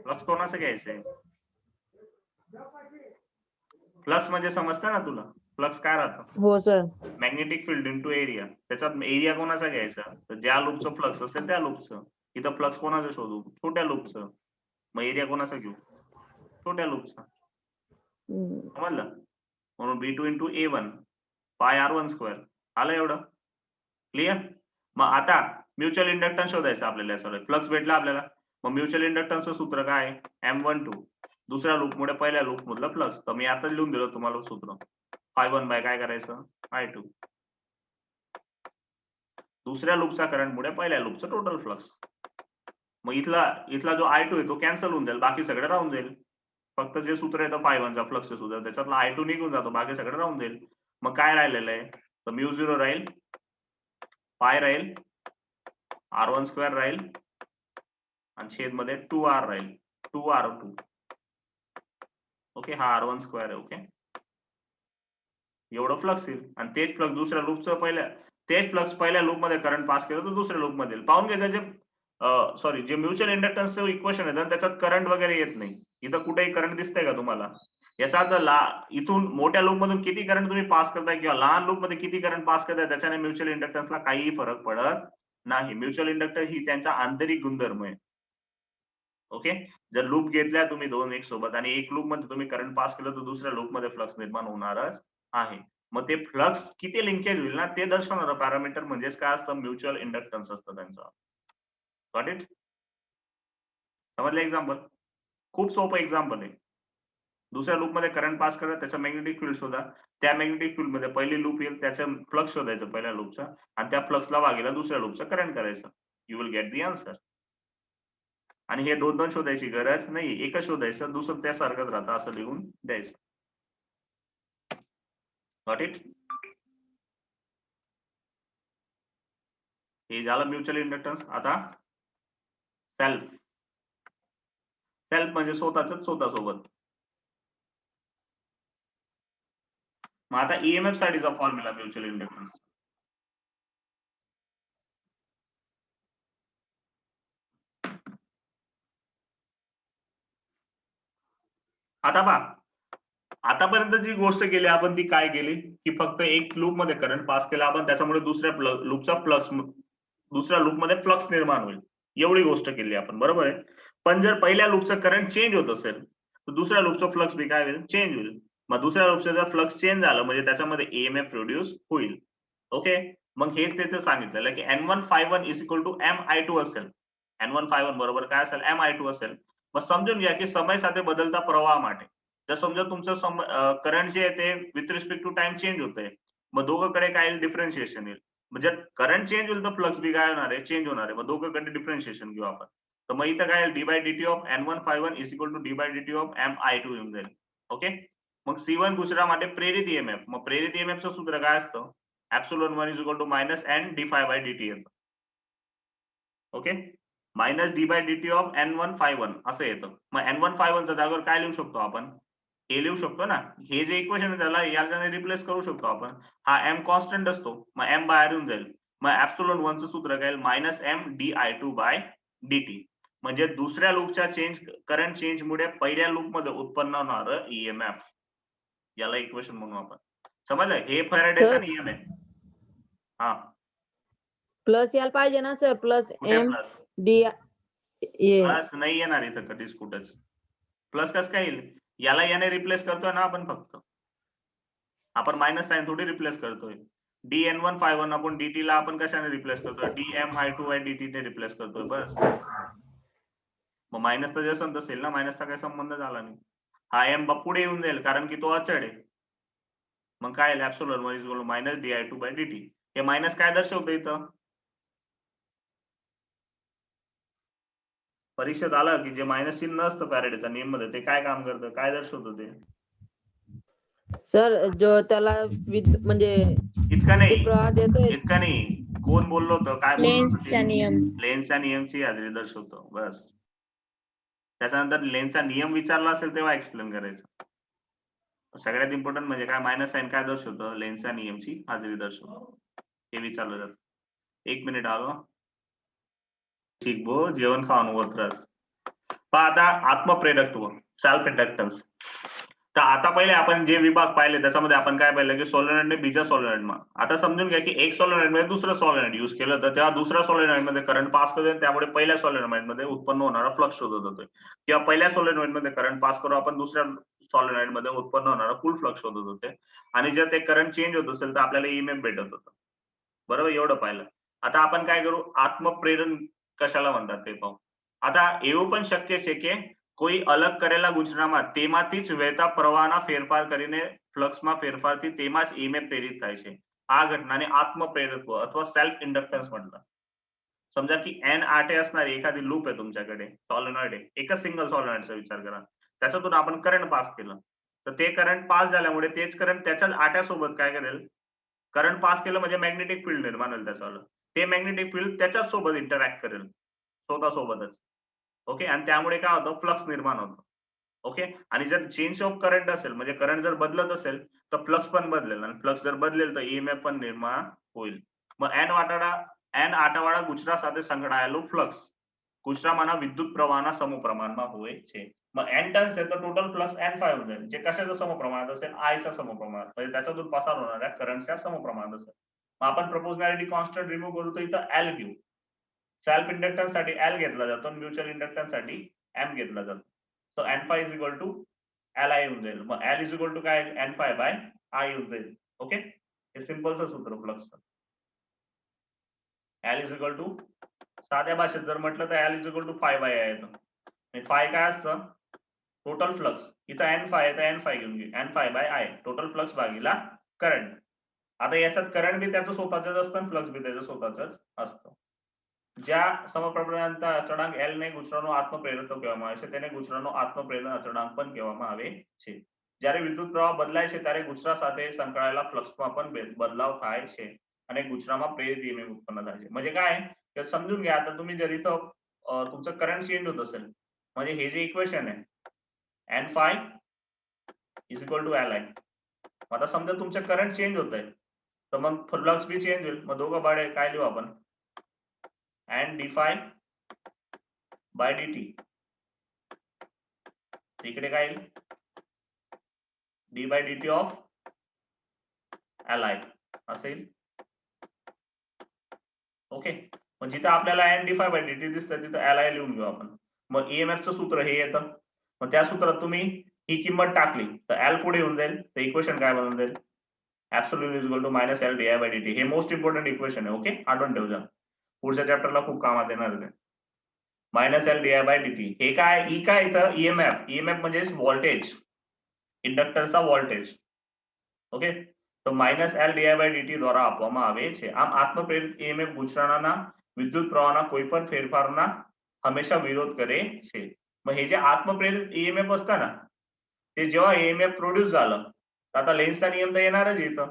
फ्लक्स कोणाचं घ्यायचंय, फ्लक्स म्हणजे समजतं ना तुला, फ्लक्स काय राहतं, हो sir. Magnetic field into area. त्याच्यात एरिया कोणाचा घ्यायचा, तर ज्या लूपचं फ्लक्स असेल त्या लूपचं. इथं फ्लक्स कोणाचं शोधू, छोट्या लूपचं. मग एरिया कोणाचा घेऊ, छोट्या लूपचा. समजलं. म्हणून B2 इंटू A1 पाय R1 स्क्वेअर. आलं एवढं क्लिअर. मग आता म्युच्युअल इंडक्टन्स शोधायचं आपल्याला याच्यावर. फ्लक्स भेटला आपल्याला. मग म्युच्युअल इंडक्टन्सचं सूत्र काय आहे? M12 दुसऱ्या लूपमुळे पहिल्या लूप मधलं फ्लक्स. तर मी आता लिहून दिलं तुम्हाला सूत्र. ∅1 बाय काय करायचं? I2. दुसऱ्या लूपचा करंट मुळे पहिल्या लूपचं टोटल फ्लक्स. मग इथला जो I2 आहे तो कॅन्सल होऊन जाईल, बाकी सगळं राहून जाईल. फक्त जे सूत्र येतं ∅1 चा फ्लक्सचं सूत्र त्याच्यातला I2 निघून जातो, बाकी सगळं राहून जाईल. मग काय राहिलेलं आहे? तर μ0 राहील, पाय राहील, R1 स्क्वेअर राहील आणि छेदमध्ये 2R राहील, 2R2. ओके, हा R1 स्क्वेअर आहे. ओके, एवढं फ्लक्स येईल आणि तेच फ्लक्स दुसऱ्या लूपचं तेच फ्लक्स पहिल्या लूप मध्ये करंट पास केलं तर दुसऱ्या लूप मध्ये पाहून घ्या. त्याचे सॉरी जे म्युच्युअल इंडक्टन्सचं इक्वेशन आहे त्याच्यात करंट वगैरे येत नाही. इथं कुठेही करंट दिसतंय का तुम्हाला? याचा अर्थ इथून मोठ्या लूप मधून किती करंट तुम्ही पास करताय किंवा लहान लूप मध्ये किती करंट पास करताय त्याच्याने म्युच्युअल इंडक्टन्सला काहीही फरक पडत नाही. म्युच्युअल इंडक्टन्स ही त्यांचा आंतरिक गुणधर्म आहे. ओके, जर लूप घेतल्या तुम्ही दोन एक सोबत आणि एक लूप मध्ये तुम्ही करंट पास केलं तर दुसऱ्या लूप मध्ये फ्लक्स निर्माण होणारच आहे. मग ते फ्लक्स किती लिंकेज होईल ना ते दर्शवणारं पॅरामीटर म्हणजेच काय असतं? म्युच्युअल इंडक्टन्स असतं त्यांचं. Got it? समजलं एक्झाम्पल? खूप सोपं एक्झाम्पल आहे. दुसऱ्या लूप मध्ये करंट पास करा, त्याचा मॅग्नेटिक फील्ड शोधा. त्या मॅग्नेटिक फील्ड मध्ये पहिली लूप येईल त्याचं फ्लक्स शोधायचं पहिल्या लूपचा आणि त्या फ्लक्सला वागेला दुसऱ्या लूपचं करंट करायचं. You will get the answer. आणि हे दोन दोन शोधायची गरज नाही, एकच शोधायचं, दुसरं त्यासारखंच राहतं असं लिहून द्यायचं. Got it? हे झालं म्युच्युअल इंडक्टन्स. आता सेल्फ म्हणजे स्वतःसोबत. मग आता ईएमएफ साठीचा फॉर्म्युला म्युच्युअल इंडक्टन्स. आता पहा, आतापर्यंत जी गोष्ट केली आपण ती काय केली की फक्त एक लूप मध्ये करंट पास केला आपण, त्याच्यामुळे दुसऱ्या लूप मध्ये फ्लक्स निर्माण होईल, एवढी गोष्ट केली आपण. बरोबर आहे. पण जर पहिल्या लूपचं करंट चेंज होत असेल तर दुसऱ्या लूपचं फ्लक्स बी काय होईल? चेंज होईल. मग दुसऱ्या लूपचं जर फ्लक्स चेंज झालं म्हणजे त्याच्यामध्ये ईएमएफ प्रोड्यूस होईल. ओके, मग हेच त्याचं सांगितलेलं की N1∅1 is equal to MI2 असेल. N1∅1 बरोबर काय असेल? MI2 असेल. मग समजून घ्या की समय સાથે बदलता प्रवाह માટે जर समजा तुमचं करंट जे आहे ते with respect to time change होतंय, मग दोघांकडे काय येईल? डिफरन्शिएशन येईल. म्हणजे करंट चेंज होईल तर फ्लक्स बी काय होणार आहे? चेंज होणार आहे. मग दोघांकडे डिफरन्शिएशन घेऊ आपण. तर मग इथं काय d by dt of N1∅1 is equal to d by dt of MI2 येऊन जाईल. ओके, मग C1 गुजरा માટે प्रेरित ईएमएफ. मग प्रेरित ईएमएफचं सूत्र काय असतं? epsilon1 is equal to minus n d phi by dt येतं. Okay, minus d by dt of N1∅1 असं येतं. मग N1∅1 च्या जागेवर काय लिहू शकतो आपण? हे लिहू शकतो ना. हे जे इक्वेशन आहे त्याला याच्याने रिप्लेस करू शकतो आपण. हा m कॉन्स्टंट असतो, मग m बाहेर येऊन जाईल. मग epsilon1 चं सूत्र काय? Minus m di2 by dt. म्हणजे दुसऱ्या लूपच्या करंट चेंज मुळे पहिल्या लूप मध्ये उत्पन्न होणारं ईएमएफ, याला इक्वेशन म्हणू आपण. समजलं? हे फॅराडेचा नियम आहे. हा, प्लस यायला पाहिजे ना सर? प्लस कुठे एम प्लस? डी प्लस नाही येणार इथं कधीच कुठंच. प्लस कसं काय येईल? याला याने रिप्लेस करतोय ना आपण फक्त. आपण मायनस साइन थोडी रिप्लेस करतोय. dN1∅1 आपण dt ला आपण कशाने रिप्लेस करतोय? dMi2 by dt ने रिप्लेस करतोय बस. मग मायनस तर जसं तसं येईल ना, मायनसचा काही संबंध झाला नाही. हा m पुढे येऊन जाईल कारण की तो अचळ आहे. मग काय येईल? epsilon1 is equal to minus di2 by dt. हे मायनस काय दर्शवतं इथं? परीक्षेत आलं की जे मायनस चिन्ह असतं फॅरेडेच्या नियम मध्ये ते काय काम करतं? काय दर्शवतं ते? सर जो त्याला म्हणजे इतकं नाही, प्रवाह देतोय इतकं नाही. कोण बोललो होतं? काय बोललो होतं लेन्सचा ते? नियम. लेन्सच्या नियमची हाजरी दर्शवतो बस. त्याच्यानंतर लेन्सचा नियम विचारला असेल तेव्हा एक्सप्लेन करायचं. सगळ्यात इम्पॉर्टंट म्हणजे काय? मायनस साइन काय दर्शवतं? लेन्सच्या नियमची हाजरी दर्शवतो. हे विचारलं जातं. 1 मिनिट आलो. ठीक भो, जेवण खाऊन वत्रस. पहा आता आत्मप्रेरकत्व, सेल्फ इंडक्टन्स. तर आता पहिले आपण जे विभाग पाहिले त्याच्यामध्ये आपण काय पाहिलं की सोलेनॉइड ने बीजा सोलेनॉइड. आता समजून घ्या की एक सोलेनॉइड मध्ये दुसरं सोलेनॉइड युज केलं तर तेव्हा दुसऱ्या सोलेनॉइड मध्ये करंट पास करतोय, त्यामुळे पहिल्या सोलेनॉइड मध्ये उत्पन्न होणारा फ्लक्स शोधत होतोय. किंवा पहिल्या सोलेनॉइड मध्ये करंट पास करून आपण दुसऱ्या सोलेनॉइड मध्ये उत्पन्न होणारा फुल फ्लक्स शोधत होते. आणि जर ते करंट चेंज होत असेल तर आपल्याला ईएमएफ भेटत होतं. बरोबर, एवढं पाहिलं. आता आपण काय करू, आत्मप्रेरण कशाला म्हणतात તે પાહું. आता એવું પણ શક્ય છે કે કોઈ અલગ કરેલા ગુંચણામાં તેમાંથી જ વહેતા પ્રવાહના ફેરફાર કરીને ફ્લક્સમાં ફેરફારથી તેમાં જ EMF પ્રેરિત થાય છે. આ ઘટનાને આત્મપ્રેરકત્વ अथवा सेल्फ इंडक्टन्स म्हणतात. समजा की N आटे असणारी एखादी लूप आहे तुमच्याकडे, सॉलिनॉइड आहे, एकच सिंगल सॉलिनॉइडचा विचार करा, त्याच्यातून आपण करंट पास केलं, तर ते करंट पास झाल्यामुळे तेच करंट त्याच्याच आट्यासोबत काय करेल, करंट पास केलं म्हणजे मॅग्नेटिक फील्ड निर्माण होईल त्याच्यावर, ते मॅग्नेटिक फील्ड त्याच्याच सोबत इंटरॅक्ट करेल स्वतःसोबतच. ओके, आणि त्यामुळे काय होतं, फ्लक्स निर्माण होतं. ओके, आणि जर चेंज ऑफ करंट असेल म्हणजे करंट जर बदलत असेल तर फ्लक्स पण बदलेल, आणि फ्लक्स जर बदलेल तर ईएमएफ पण निर्माण होईल. मग એન આટાવાળા ગુચરા સાથે સંકળાયેલું ફ્લક્સ ગુચરામાંના વિદ્યુત પ્રવાહના સમપ્રમાણમાં હોય છે. मग एन टर्न्स आहे तर टोटल फ्लक्स N5 होऊन जाईल, जे कशाच्या समप्रमाणात असेल, आयच्या समप्रमाणात, म्हणजे त्याच्यातून पसार होणाऱ्या करंटच्या समप्रमाणात असेल. मग आपण प्रोपोर्शनॅलिटी कॉन्स्टंट रिमूव्ह करू तर इथं एल घेऊ. सेल्फ इंडक्टन्स साठी एल घेतला जातो, म्युच्युअल इंडक्टन्स साठी एम घेतला जातो. So N5 is equal to L I होऊन जाईल. मग एल इज इक्वल टू काय, N5 बाय आय होऊन जाईल. ओके, हे सिंपलचं सूत्र फ्लक्सचं. एल इज इक्वल टू, साध्या भाषेत जर म्हटलं तर L is equal to phi by I येतं. फाय काय असतं, टोटल फ्लक्स. इथं N5 आहे तर N5 घेऊन घे, N5 by I, total flux भागीला करंट. आता याच्यात करंट बी त्याचं स्वतःच असतं, फ्लक्स बी त्याचं स्वतःच असतं. ज्या સમપ્રમાણતા અચળાંક L ને ગુચરાનો આત્મપ્રેરકત્વ કહેવામાં આવે છે, તેને ગુચરાનો આત્મપ્રેરણ અચળાંક પણ કહેવામાં આવે છે. જ્યારે વિદ્યુત પ્રવાહ બદલાય છે ત્યારે ગુચરા સાથે સંકળાયેલા ફ્લક્સમાં પણ બદલાવ થાય છે અને ગુચરામાં પ્રેરિત ईएमएफ उत्पन्न થાય છે. म्हणजे काय, तर समजून घ्या, आता तुम्ही जर इथं तुमचं करंट चेंज होत असेल, म्हणजे हे जे इक्वेशन आहे N5 is equal to Li, आता समजा तुमचं करंट चेंज होत आहे तर मग फ्लक्स बी चेंज होईल. मग दोघं बाळे काय लिहू आपण, and d phi by dt, इकडे काय येईल, d by dt of Li असेल. ओके, मग जिथं आपल्याला n d phi by dt दिसतं तिथं Li लिहून घेऊ आपण. मग ईएमएफ चं सूत्र हे येतं. मग त्या सूत्रात तुम्ही ही किंमत टाकली तर L पुढे येऊन जाईल, तर इक्वेशन काय बनून जाईल, absolute is equal to minus L di by dt. हे मोस्ट इम्पॉर्टंट इक्वेशन आहे. ओके, आठवण ठेव जा, पुढच्या चॅप्टरला खूप कामात येणार आहे. Minus L D I by dt. हे काय, ई काय इथं, ईएमएफ. ईएमएफ म्हणजे व्होल्टेज, इंडक्टरचा व्होल्टेज. ઓકે, તો minus L DI by DT દ્વારા આપવામાં આવે છે. આમ આત્મપ્રેરિત ईएमएफ ગુચરાના વિદ્યુત પ્રવાહના કોઈપણ ફેરફારના હંમેશા વિરોધ કરે છે. मग हे जे आत्मप्रेरित ईएमएफ असतं ना, ते जेव्हा ईएमएफ प्रोड्यूस झालं, तर आता लेन्सचा नियम तर येणारच इथं.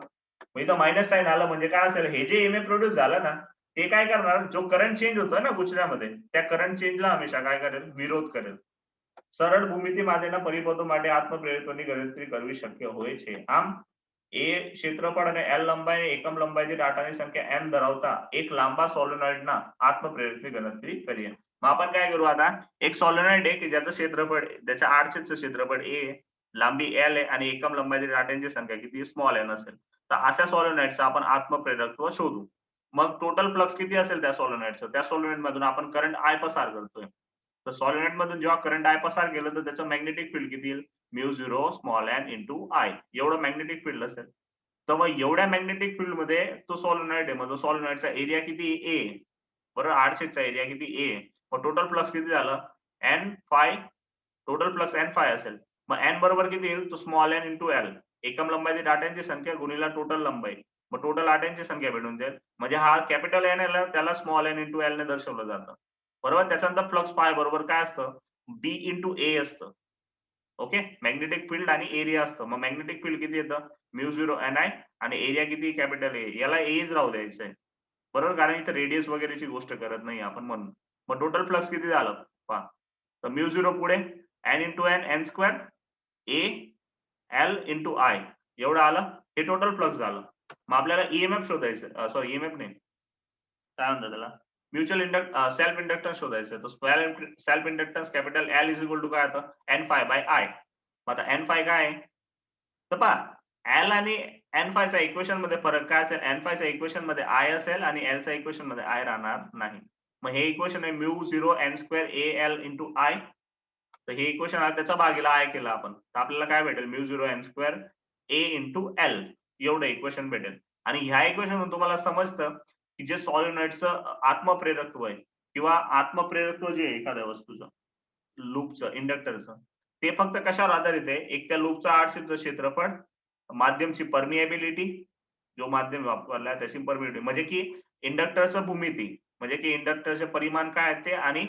मग इथं मायनस साइन आलं म्हणजे काय असेल, हे जे ईएमएफ प्रोड्यूस झालं ना, ते काय करणार, जो करंट चेंज होतो ना गुचऱ्यामध्ये, त्या करंट चेंजला हमेशा काय करेल, विरोध करेल. સરળ ભૂમિતિ માટેના પરિપથો માટે આત્મપ્રેરિતોની ગણતરી કરવી શક્ય હોય છે. આમ એ ક્ષેત્રફળ અને L લંબાઈ એકમ લંબાઈથી ડાટાની સંખ્યા M ધરાવતા એક લાંબા સોલેનોઇડના આત્મપ્રેરિતની ગણતરી કરીએ. मग आपण काय करू, आता एक सॉलिनॉइड आहे की ज्याचं क्षेत्रफळ, त्याच्या आडछेदचं क्षेत्रफळ A, लांबी L आहे आणि एकम लंबाईतील डाट्यांची संख्या किती, स्मॉल n असेल, तर अशा सॉलिनॉइडचं आपण आत्मप्रेरकत्व शोधू. मग टोटल फ्लक्स किती असेल त्या सॉलिनॉइडचं, त्या सॉलिनॉइड मधून आपण करंट I पसार करतोय, तर सॉलिनॉइड मधून जेव्हा करंट I पसार केलं तर त्याचं मॅग्नेटिक फील्ड किती येईल, mu 0 small n into I, एवढं मॅग्नेटिक फील्ड असेल. तर मग एवढ्या मॅग्नेटिक फील्ड मध्ये तो सॉलिनॉइड आहे, मग तो सॉलिनॉइडचा एरिया किती, A बरोबर, आडछेदचा एरिया किती, A. मग टोटल फ्लक्स किती झालं, N5, टोटल फ्लक्स N5 असेल. मग N बरोबर किती येईल, तो स्मॉल n इंटू L, एकम लंबाईची डाट्यांची संख्या गुणिला टोटल लंबाई, मग टोटल डाट्यांची संख्या भेटून जाईल. म्हणजे हा कॅपिटल N आहे, त्याला स्मॉल n इंटू L ने दर्शवलं जातं, बरोबर. त्याच्यानंतर फ्लक्स पाय बरोबर काय असतं, B इंटू A असतं. ओके, मॅग्नेटिक फील्ड आणि एरिया असतं. मग मॅग्नेटिक फील्ड किती येतं, म्यू 0 Ni, आणि एरिया किती, कॅपिटल A, याला Aच राहू द्यायचंय, बरोबर, कारण इथं रेडियस वगैरेची गोष्ट करत नाही आपण म्हणून. मग टोटल फ्लक्स किती झालं पहा, तर म्यू 0 पुढे n into n, n square, A L into I, एवढं आलं, हे टोटल फ्लक्स झालं. मग आपल्याला ईएमएफ शोधायचं, सॉरी ईएमएफ नाही, काय म्हणतात त्याला, म्युच्युअल सेल्फ इंडक्टन्स शोधायचं. तर self inductance capital L is equal to काय होतं, N5 बाय I. मग आता N5 काय आहे, तर पहा L आणि N5 च्या इक्वेशन मध्ये फरक काय असेल, N5 च्या इक्वेशन मध्ये I असेल आणि L च्या इक्वेशन मध्ये I राहणार नाही. मग हे इक्वेशन आहे mu 0 n square A L into I. तर हे इक्वेशन आहे, त्याचा भागीला I केला आपण, तर आपल्याला काय भेटेल, mu 0 n square A into L, एवढं इक्वेशन भेटेल. आणि ह्या इक्वेशन तुम्हाला समजतं की जे सॉलिनॉइडचं आत्मप्रेरकत्व आहे किंवा आत्मप्रेरकत्व जे आहे एखाद्या वस्तूचं, लूपचं, इंडक्टरचं, ते फक्त कशावर आधारित आहे? एक त्या लूपचं आरशाचं क्षेत्रफळ, माध्यमची परमिएबिलिटी, जो माध्यम वापरलाय त्याची परमिएबिलिटी, म्हणजे की इंडक्टरचं भूमिती, म्हणजे की इंडक्टरचे परिमाण काय आहेत ते आणि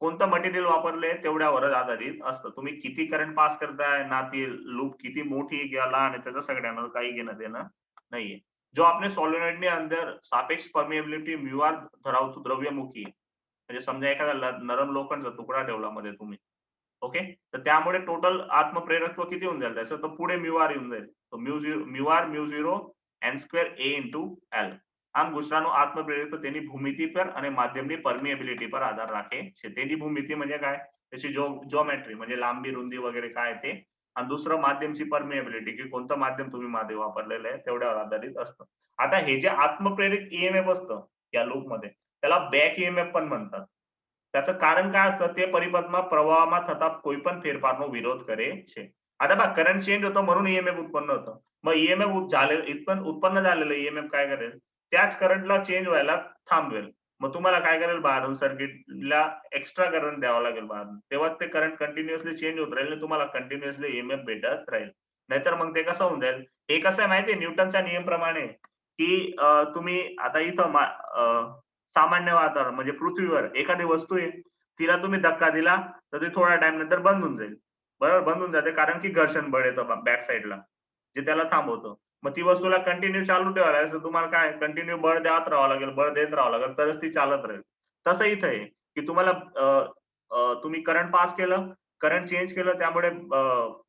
कोणतं मटेरियल वापरलंय तेवढ्यावरच आधारित असतं. तुम्ही किती करंट पास करताय ना, ती लूप किती मोठी किंवा लहान आहे त्याचं सगळ्यांना काही घेणं देणं नाहीये. जो આપણે સોલિનોઇડની અંદર સાપેક્ષ પરમિએબિલિટી म्यू ધરાવતું દ્રવ્યमुखी आहे. म्हणजे समजा एखादा नरम लोखंडचा तुकडा ठेवला मध्ये तुम्ही, ओके, तर त्यामुळे टोटल आत्मप्रेरकत्व किती होऊन जाईल त्याचं, तर पुढे येऊन जाईल. म्यू झिरो एन स्क्वेअर ए इंटू एल. આમ ગુચરાનું આત્મપ્રેરકત્વ તેની ભૂમિતિ પર અને માધ્યમની permeability પર આધાર રાખે છે. તેની ભૂમિતિ म्हणजे काय, त्याची ज्योमेट्री म्हणजे लांबी, रुंदी वगैरे काय ते, आणि दुसरं माध्यमची परमिएबिलिटी की कोणतं माध्यम तुम्ही मागे वापरलेलं आहे तेवढ्यावर आधारित असतं. आता हे जे आत्मप्रेरित ईएमएफ असतं या लूपमध्ये त्याला बॅक ईएमएफ पण म्हणतात. त्याचं कारण काय असतं, તે પરિપથમાં પ્રવાહમાં થતા કોઈ પણ ફેરફારનો વિરોધ કરે છે. आता बघा करंट चेंज होतं म्हणून ईएमएफ उत्पन्न होतं. मग ईएमएफ उत्पन्न झालेलं ईएमएफ काय करेल, त्याच करंटला चेंज व्हायला थांबवेल. मग तुम्हाला काय करेल, बाहेरून सर्किटला एक्स्ट्रा करंट द्यावा लागेल बाहेरून. तेव्हाच ते करंट कंटिन्युअसली चेंज होत राहील आणि तुम्हाला कंटिन्युअसली ईएमएफ भेटत राहील. नाहीतर मग ते कसं होऊन जाईल, हे कसं आहे माहिती आहे न्यूटनच्या नियमप्रमाणे, की तुम्ही आता इथं सामान्य वातावरण म्हणजे पृथ्वीवर एखादी वस्तू आहे, तिला तुम्ही धक्का दिला तर ते थोड्या टाइम नंतर बंद होऊन जाईल. बरोबर, बंद होऊन जाते कारण की घर्षण बळ येतं बॅक साईडला, जे त्याला थांबवतं. मग ती वस्तूला कंटिन्यू चालू ठेवायला लागेल, तुम्हाला काय कंटिन्यू बळ देत राहावं लागेल, बळ देत राहावं लागेल, तरच ती चालत राहील. तसं इथं आहे की तुम्हाला तुम्ही करंट पास केलं, करंट चेंज केलं, त्यामुळे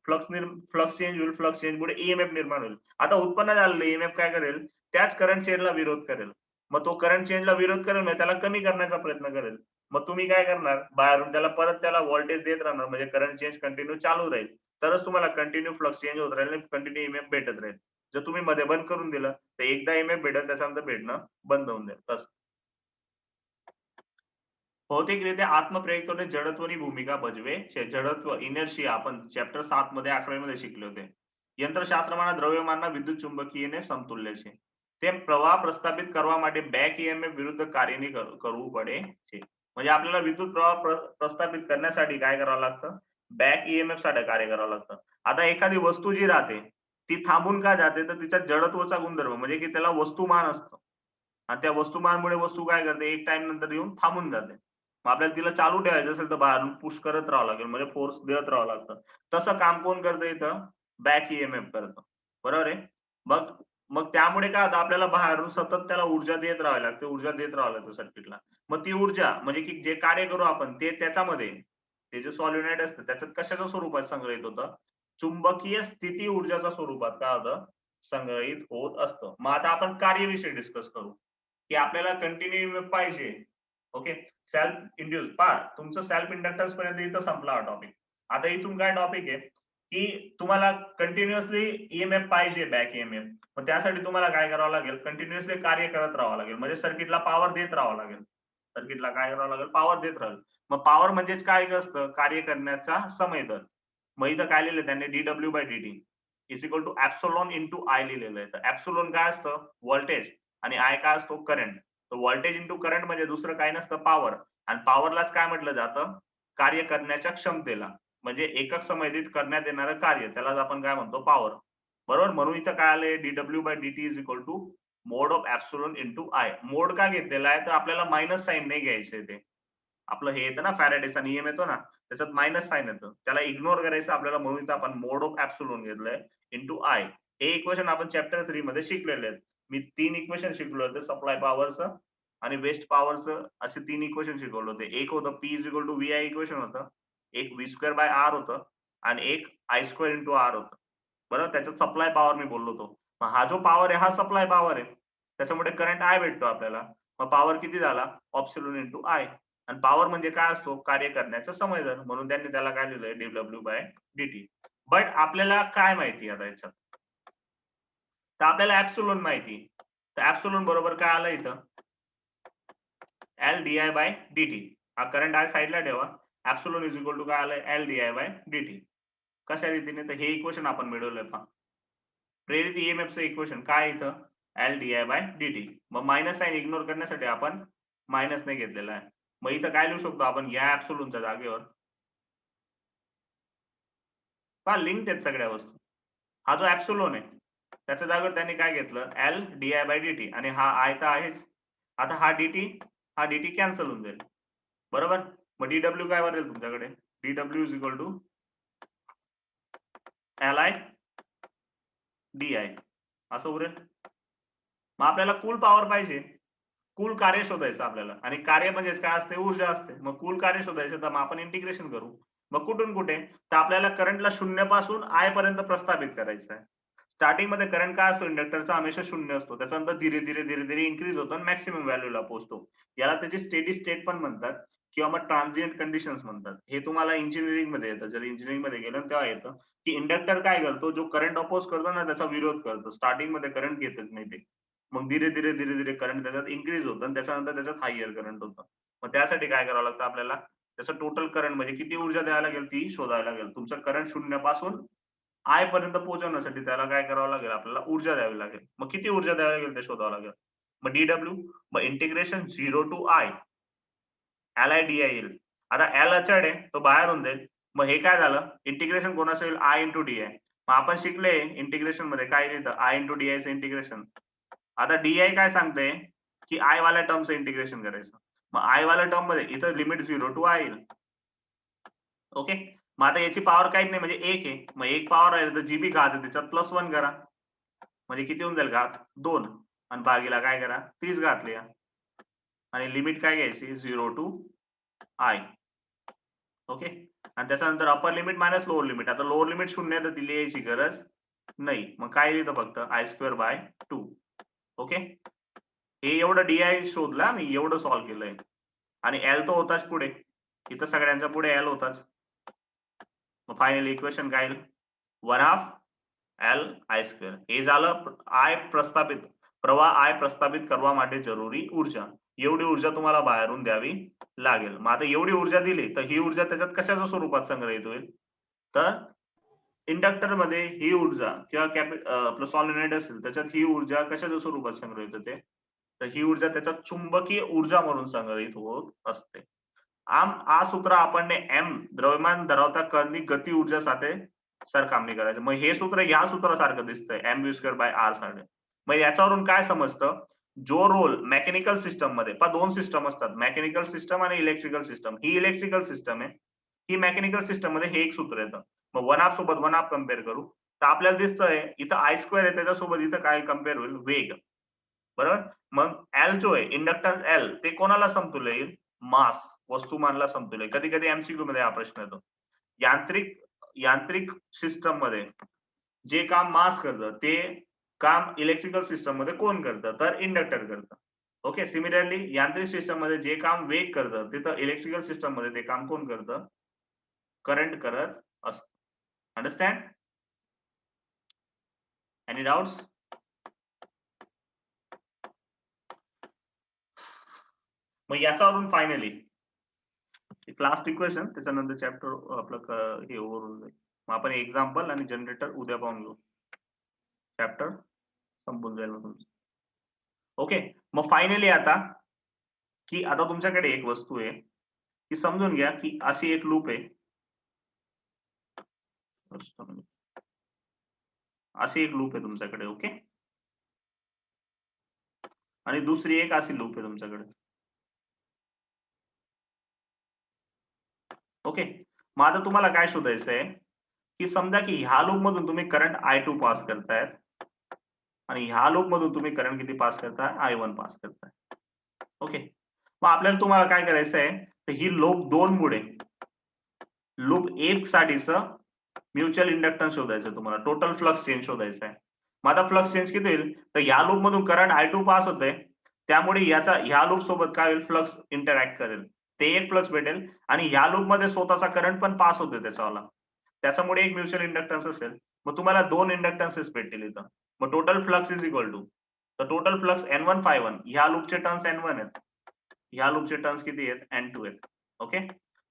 फ्लक्स चेंज होईल, फ्लक्स चेंज मुळे ईएमएफ निर्माण होईल. आता उत्पन्न झालेलं ईएमएफ काय करेल, त्याच करंट चेंजला विरोध करेल. मग तो करंट चेंजला विरोध करेल म्हणजे त्याला कमी करण्याचा प्रयत्न करेल. मग तुम्ही काय करणार, बाहेरून त्याला व्होल्टेज देत राहणार, म्हणजे करंट चेंज कंटिन्यू चालू राहील. तरच तुम्हाला कंटिन्यू फ्लक्स चेंज होत राहील आणि कंटिन्यू ईएमएफ भेटत राहील. जर तुम्ही मध्ये बंद करून दिलं तर एकदा ईएमएफ भेटेल, त्याच्यानंतर भेटणं बंद होऊन जाईल. तसं भौतिक રીતે आत्मप्रेरितोने जडत्वની भूमिका भजवे છે. जडत्व, इनर्शिया आपण चॅप्टर 7 मध्ये 11वी मध्ये शिकले होते. यंत्रशास्त्रमाના દ્રવ્યમાનના વિદ્યુત ચુંબકીયને સમતુલ્ય છે. તેમ પ્રવાહ પ્રસ્થાપિત કરવા માટે બેક ईएमएफ विरुद्ध કાર્યની કરવું પડે છે. म्हणजे आपल्याला विद्युत प्रवाह प्रस्थापित करण्यासाठी काय करावं लागतं, बॅक ईएमएफ साठी कार्य करावं लागतं. आता एखादी वस्तू जी राहते ती थांबून का जाते, तर तिच्या जडत्वाचा गुणधर्म म्हणजे की त्याला वस्तुमान असतं आणि त्या वस्तुमानमुळे वस्तू काय करते, एक टाइम नंतर येऊन थांबून जाते. मग आपल्याला तिला चालू ठेवायचं असेल तर बाहेरून पुश करत राहावं लागेल, म्हणजे फोर्स देत राहावं लागतं. तसं काम कोण करतं इथं, बॅक ईएमएफ करतं. बरोबर आहे. मग मग त्यामुळे काय होतं, आपल्याला बाहेरून सतत त्याला ऊर्जा देत राहावी लागते, ऊर्जा देत राहावं लागतं सर्किटला. मग ती ऊर्जा म्हणजे की जे कार्य करू आपण ते त्याच्यामध्ये, ते जे सॉलिनॉइड असतं त्याच्यात कशाच्या स्वरूपात संग्रहित होतं, चुंबकीय स्थिती ऊर्जाच्या स्वरूपात काय होतं, संग्रहित होत असतं. मग आता आपण कार्यविषयी डिस्कस करू, की आपल्याला कंटिन्यू पाहिजे. ओके, सेल्फ इंड्यूस पहा, तुमचं सेल्फ इंडक्टन्स पर्यंत इथं संपला हा टॉपिक. आता इथून काय टॉपिक आहे, की तुम्हाला कंटिन्युअसली ईएमएफ पाहिजे, बॅक ईएमएफ. मग त्यासाठी तुम्हाला काय करावं लागेल, कंटिन्युअसली कार्य करत राहावं लागेल, म्हणजे सर्किटला पॉवर देत राहावं लागेल. सर्किटला काय करावं लागेल, पॉवर देत राहाल. मग पॉवर म्हणजेच काय असतं, कार्य करण्याचा समय दर. मग इथं काय लिहिलं त्यांनी, dw/dt is equal to epsilon into I लिहिलेलं आहे. तर एप्सिलॉन काय असतं, व्होल्टेज, आणि आय काय असतो, करंट. तर व्होल्टेज इंटू करंट म्हणजे दुसरं काय नसतं, पॉवर. आणि पॉवरलाच काय म्हटलं जातं, कार्य करण्याच्या क्षमतेला, म्हणजे एकक समय दीठ करण्यात येणारं कार्य, त्यालाच आपण काय म्हणतो, पॉवर. बरोबर. म्हणून इथं काय आलंय, dw/dt is equal to mod of epsilon into I. Mod का घेतलेला आहे, तर आपल्याला मायनस साइन नाही घ्यायचंय. ते आपलं हे येतं ना, फॅराडेचा नियम येतो ना, त्याच्यात मायनस साइन येतं, त्याला इग्नोर करायचं आपल्याला, म्हणून इथं आपण मोड ऑफ एप्सिलॉन घेतलंय इंटू आय. हे इक्वेशन आपण चॅप्टर 3 मध्ये शिकलेले आहेत. मी 3 इक्वेशन शिकलो होते, सप्लाय पॉवरचं आणि वेस्ट पॉवरचं, असे 3 इक्वेशन शिकवले होते. एक होतं P is equal to VI equation होतं, एक V²/R होतं आणि एक I²/R होतं. बरोबर, त्याच्यात सप्लाय पॉवर मी बोललो होतो. मग हा जो पॉवर आहे हा सप्लाय पॉवर आहे, त्याच्यामुळे करंट I भेटतो आपल्याला. मग पॉवर किती झाला, एप्सिलॉन इंटू आय. आणि पॉवर म्हणजे काय असतो, कार्य करण्याचा समय दर, म्हणून त्यांनी त्याला काय लिहिलंय, dw/dt. बट आपल्याला काय माहिती आता याच्यात, तर आपल्याला एप्सिलॉन माहिती. तर एप्सिलॉन बरोबर काय आलं इथं, LdI/dt. हा करंट आय साइडला ठेवा, एप्सिलॉन इज इक्वल टू काय आलंय, LdI/dt. कशा रीतीने, तर हे इक्वेशन आपण मिळवलंय पहा. प्रेरित ईएमएफचं इक्वेशन काय इथं, L D I by D T. मग मायनस साईन इग्नोर करण्यासाठी आपण मायनस नाही घेतलेला आहे. मग इथं काय लिहू शकतो आपण या ऍप्सोलूनच्या जागेवर, पहा लिंक आहेत सगळ्या वस्तू. हा जो ऍप्सोलोन आहे त्याच्या जागेवर त्यांनी काय घेतलं L D I by D T, आणि हा आय तर आहेच. आता हा dt कॅन्सल होऊन जाईल, बरोबर. मग dw काय वरेल तुमच्याकडे, dw is equal to li di असं उरेल. मग आपल्याला कुल पॉवर पाहिजे, कुल कार्य शोधायचं आपल्याला, आणि कार्य म्हणजेच काय असते, ऊर्जा असते. मग कुल कार्य शोधायचं तर मग आपण इंटिग्रेशन करू. मग कुठून कुठे, तर आपल्याला करंटला 0 पासून आय पर्यंत प्रस्थापित करायचं आहे. स्टार्टिंग मध्ये करंट काय असतो इंडक्टरचा, हमेशा 0 असतो. त्याच्यानंतर धीरे धीरे धीरे धीरे इन्क्रीज होतो आणि मॅक्सिमम व्हॅल्यूला पोहोचतो. याला त्याची स्टेडी स्टेट पण म्हणतात किंवा मग ट्रान्झिएंट कंडिशन्स म्हणतात. हे तुम्हाला इंजिनिअरिंग मध्ये येतं, जर इंजिनिअरिंग मध्ये गेलं तेव्हा येतं की इंडक्टर काय करतो, जो करंट अपोज करतो ना त्याचा विरोध करतो. स्टार्टिंग मध्ये करंट घेतच नाही ते, मग धीरे धीरे धीरे धीरे करंट त्याच्यात इन्क्रीज होतं आणि त्याच्यानंतर त्याच्यात हायर करंट होतं. मग त्यासाठी काय करावं लागतं आपल्याला, त्याचं टोटल करंट म्हणजे किती ऊर्जा द्यायला लागेल ती शोधायला लागेल. तुमचं करंट 0 पासून आय पर्यंत पोहोचवण्यासाठी त्याला काय करावं लागेल, आपल्याला ऊर्जा द्यावी लागेल. मग किती ऊर्जा द्यावी लागेल ते शोधावं लागेल. मग dw, मग integration 0 to I L I D I येईल. आता एल अचळ आहे तो बाहेर होऊन जाईल. मग हे काय झालं, इंटिग्रेशन कोणाचं येईल, आय इंटू डी आय. मग आपण शिकले इंटिग्रेशन मध्ये काय लिहितं, आय इंटू डी आयचं इंटिग्रेशन. आता डी आय काय सांगते की आय वाल्या टर्मचं इंटिग्रेशन करायचं. मग आय वाल्या टर्म मध्ये इथं लिमिट 0 टू आय येईल. ओके. मग आता याची पॉवर काहीच नाही म्हणजे 1 आहे. मग 1 पॉवर आहे तर जी बी घात आहे त्याच्यात +1 करा, म्हणजे किती होऊन जाईल घात 2, आणि भागीला काय करा 30 घात लिहा, आणि लिमिट काय घ्यायची 0 टू आय. ओके. आणि त्याच्यानंतर upper limit minus lower limit. आता लोअर लिमिट 0 आहे तर ती लिहायची गरज नाही. मग काय लिहितं फक्त I²/2. ओके. हे एवढं डी शोधला मी, एवढं सॉल्व्ह केलंय. आणि एल तो होताच पुढे, इथं सगळ्यांच्या पुढे एल होताच. मग फायनल इक्वेशन काय येईल, 1/2 L I². हे झालं प्रवाह आय प्रस्थापित કરવા માટે જરૂરી ऊर्जा. एवढी ऊर्जा तुम्हाला बाहेरून द्यावी लागेल. मग आता एवढी ऊर्जा दिली तर ही ऊर्जा त्याच्यात कशाच्या स्वरूपात संग्रहित होईल, तर इंडक्टर मध्ये ही ऊर्जा किंवा आपलं सॉलिनॉइड असेल त्याच्यात ही ऊर्जा कशाच्या स्वरूपात संग्रहित होते, तर ही ऊर्जा त्याच्यात चुंबकीय ऊर्जा म्हणून संग्रहित होत असते. આમ આ સૂત્ર આપણને m દ્રવ્યમાન ધરાવતા કણની ગતિ ऊर्जा સાથે सरखामणी करायचं. मग हे सूत्र या सूत्रासारखं दिसतंय mv²/r साठी. मग याच्यावरून काय समजतं, जो रोल मेकॅनिकल सिस्टम मध्ये, पण 2 सिस्टम असतात, मेकॅनिकल सिस्टम आणि इलेक्ट्रिकल सिस्टम. ही इलेक्ट्रिकल सिस्टम आहे, ही मेकॅनिकल सिस्टम मध्ये हे एक सूत्र येतं. मग 1/2 सोबत 1/2 कम्पेअर करू तर आपल्याला दिसतंय इथं I² आहे त्याच्यासोबत इथं काय कम्पेअर होईल, वेग, बरोबर. मग एल जो आहे इंडक्टन्स एल ते कोणाला समतुल्य येईल, मास, वस्तुमानला समतुल्य. कधी कधी एमसीक्यू मध्ये हा प्रश्न येतो. यांत्रिक यांत्रिक सिस्टम मध्ये जे काम मास करतं ते काम इलेक्ट्रिकल सिस्टम मध्ये कोण करतं, तर इंडक्टर करतं. ओके. सिमिलरली यांत्रिक सिस्टम मध्ये जे काम वेग करतं तिथं इलेक्ट्रिकल सिस्टम मध्ये ते काम कोण करतं, करंट करत असतं. Understand, any doubts. मग याच्यावरून फायनली लास्ट इक्वेशन, त्याच्यानंतर चॅप्टर आपलं हे ओव्हर होऊन जाईल. मग आपण एक्झाम्पल आणि जनरेटर उद्या पाहून घेऊ, चॅप्टर संपून जाईल मग तुमचं. ओके. मग फायनली आता की आता तुमच्याकडे एक वस्तू आहे की समजून घ्या की अशी एक लूप आहे, अशी एक लूप आहे तुमच्याकडे. ओके. आणि दुसरी एक अशी लूप आहे तुमच्याकडे. ओके. मग आता तुम्हाला काय शोधायचं आहे की समजा की ह्या लूप मधून तुम्ही करंट I2 पास करतायत आणि ह्या लूप मधून तुम्ही करंट किती पास करताय, I1 पास करताय. ओके. मग आपल्याला तुम्हाला काय करायचं आहे, तर ही लूप 2 मुळे लूप 1 साठीचं म्युच्युअल इंडक्टन्स शोधायचं तुम्हाला, टोटल फ्लक्स चेंज शोधायचा आहे. मग आता फ्लक्स चेंज किती होईल, तर ह्या लूप मधून करंट I2 पास होतंय, त्यामुळे याचा ह्या लूप सोबत काय होईल, फ्लक्स इंटरॅक्ट करेल, ते एक फ्लक्स भेटेल. आणि ह्या लूप मध्ये स्वतःचा करंट पण पास होतोय त्याच्यावाला, त्याच्यामुळे एक म्युच्युअल इंडक्टन्स असेल. मग तुम्हाला 2 इंडक्टन्सेस भेटतील इथं. मग total flux is equal to, तर टोटल फ्लक्स N1 ∅1, ह्या लूपचे टर्न्स N1 आहेत, ह्या लूपचे टर्न्स किती आहेत, N2 आहेत. ओके.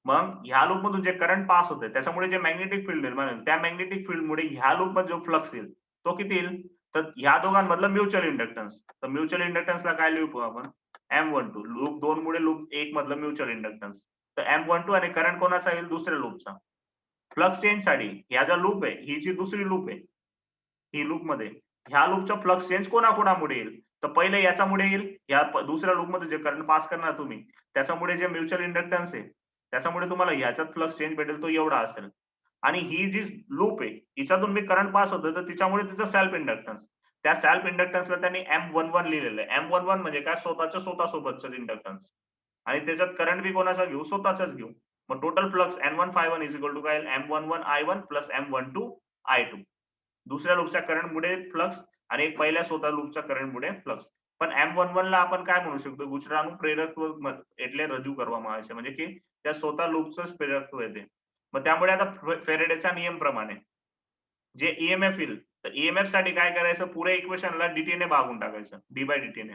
मग ह्या लूप मधून जे करंट पास होते त्याच्यामुळे जे मॅग्नेटिक फील्ड निर्माण होईल, त्या मॅग्नेटिक फील्ड मुळे ह्या लूप मध्ये जो फ्लक्स येईल तो किती येईल, तर ह्या दोघांमधलं म्युच्युअल इंडक्टन्स, तर म्युच्युअल इंडक्टन्सला काय लिहू आपण M12 लूप 2 मुळे लूप 1 मधलं म्युच्युअल इंडक्टन्स. तर M12 आणि करंट कोणाचा येईल दुसऱ्या लूपचा. फ्लक्स चेंज साठी ह्या ज्या लूप आहे ही जी दुसरी लूप आहे ही लूप मध्ये ह्या लूपचा फ्लक्स चेंज कोणाकोणामुळे येईल तर पहिले याच्यामुळे येईल या दुसऱ्या लूप मध्ये जे करंट पास करणार तुम्ही त्याच्यामुळे जे म्युच्युअल इंडक्टन्स आहे त्याच्यामुळे तुम्हाला ह्याच्यात फ्लक्स चेंज भेटेल तो एवढा असेल आणि ही जी लूप आहे हिच्यातून मी करंट पास होतो तर तिच्यामुळे तिचं सेल्फ इंडक्टन्स त्या सेल्फ इंडक्टन्सला त्यांनी M11 लिहिलेलं आहे. M11 म्हणजे काय स्वतःच्या स्वतःसोबतचं इंडक्टन्स आणि त्याच्यात करंट बी कोणाचा घेऊ स्वतःचाच घेऊ. मग total flux N151 is equal to काय M11 I1 plus M12 I2 दुसऱ्या लूपच्या करंट मुळे फ्लक्स आणि एक पहिल्या स्वतः लूपच्या करंट मुळे फ्लक्स. पण M11 ला आपण काय म्हणू शकतो गुचरानु प्रेरकत्व એટલે રજૂ કરવામાં આવે છે म्हणजे की त्या स्वतः लूपचंच प्रेरकत्व येते. मग त्यामुळे आता फेरेडेचा नियमप्रमाणे जे ईएमएफ येईल तर ईएमएफ साठी काय करायचं पुऱ्या इक्वेशनला dt ने भागून टाकायचं d by dt ने.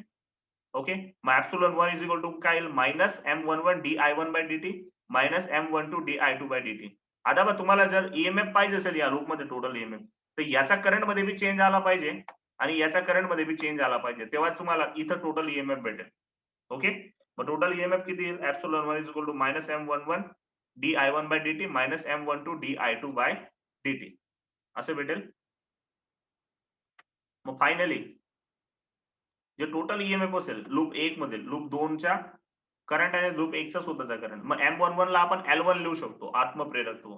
ओके मग epsilon 1 इज इक्वल टू काय येईल minus M11 di1 by dt minus M12 di2 by dt. आता बघ तुम्हाला जर ईएमएफ पाहिजे असेल या लूप मध्ये टोटल ईएमएफ तर याचा करंट मध्ये बी चेंज आला पाहिजे आणि याचा करंट मध्ये बी चेंज आला पाहिजे तेव्हाच तुम्हाला इथं टोटल ईएमएफ भेटेल. ओके मग टोटल ईएमएफ किती येईल epsilon 1 is equal to minus M11 di1 by dt minus M12 di2 by dt असं भेटेल. मग फायनली जे टोटल ईएमएफ असेल लूप 1 मध्ये लूप 2 च्या करंट आणि लूप 1 चा स्वतःचा करंट मग M11 ला आपण L1 लिहू शकतो आत्मप्रेरकत्व.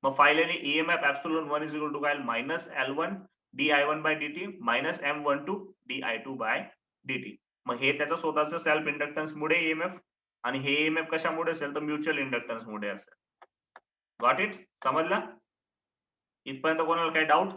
मग finally EMF epsilon 1 is equal to काय minus L1 di1 by dt minus M12 di2 by dt. मग हे त्याचा स्वतःचा सेल्फ इंडक्टन्स मुळे ईएमएफ आणि हे ईएमएफ कशामुळे असेल तर म्युच्युअल इंडक्टन्स मुळे असेल. गॉट इट समजला इथपर्यंत कोणाला काही डाऊट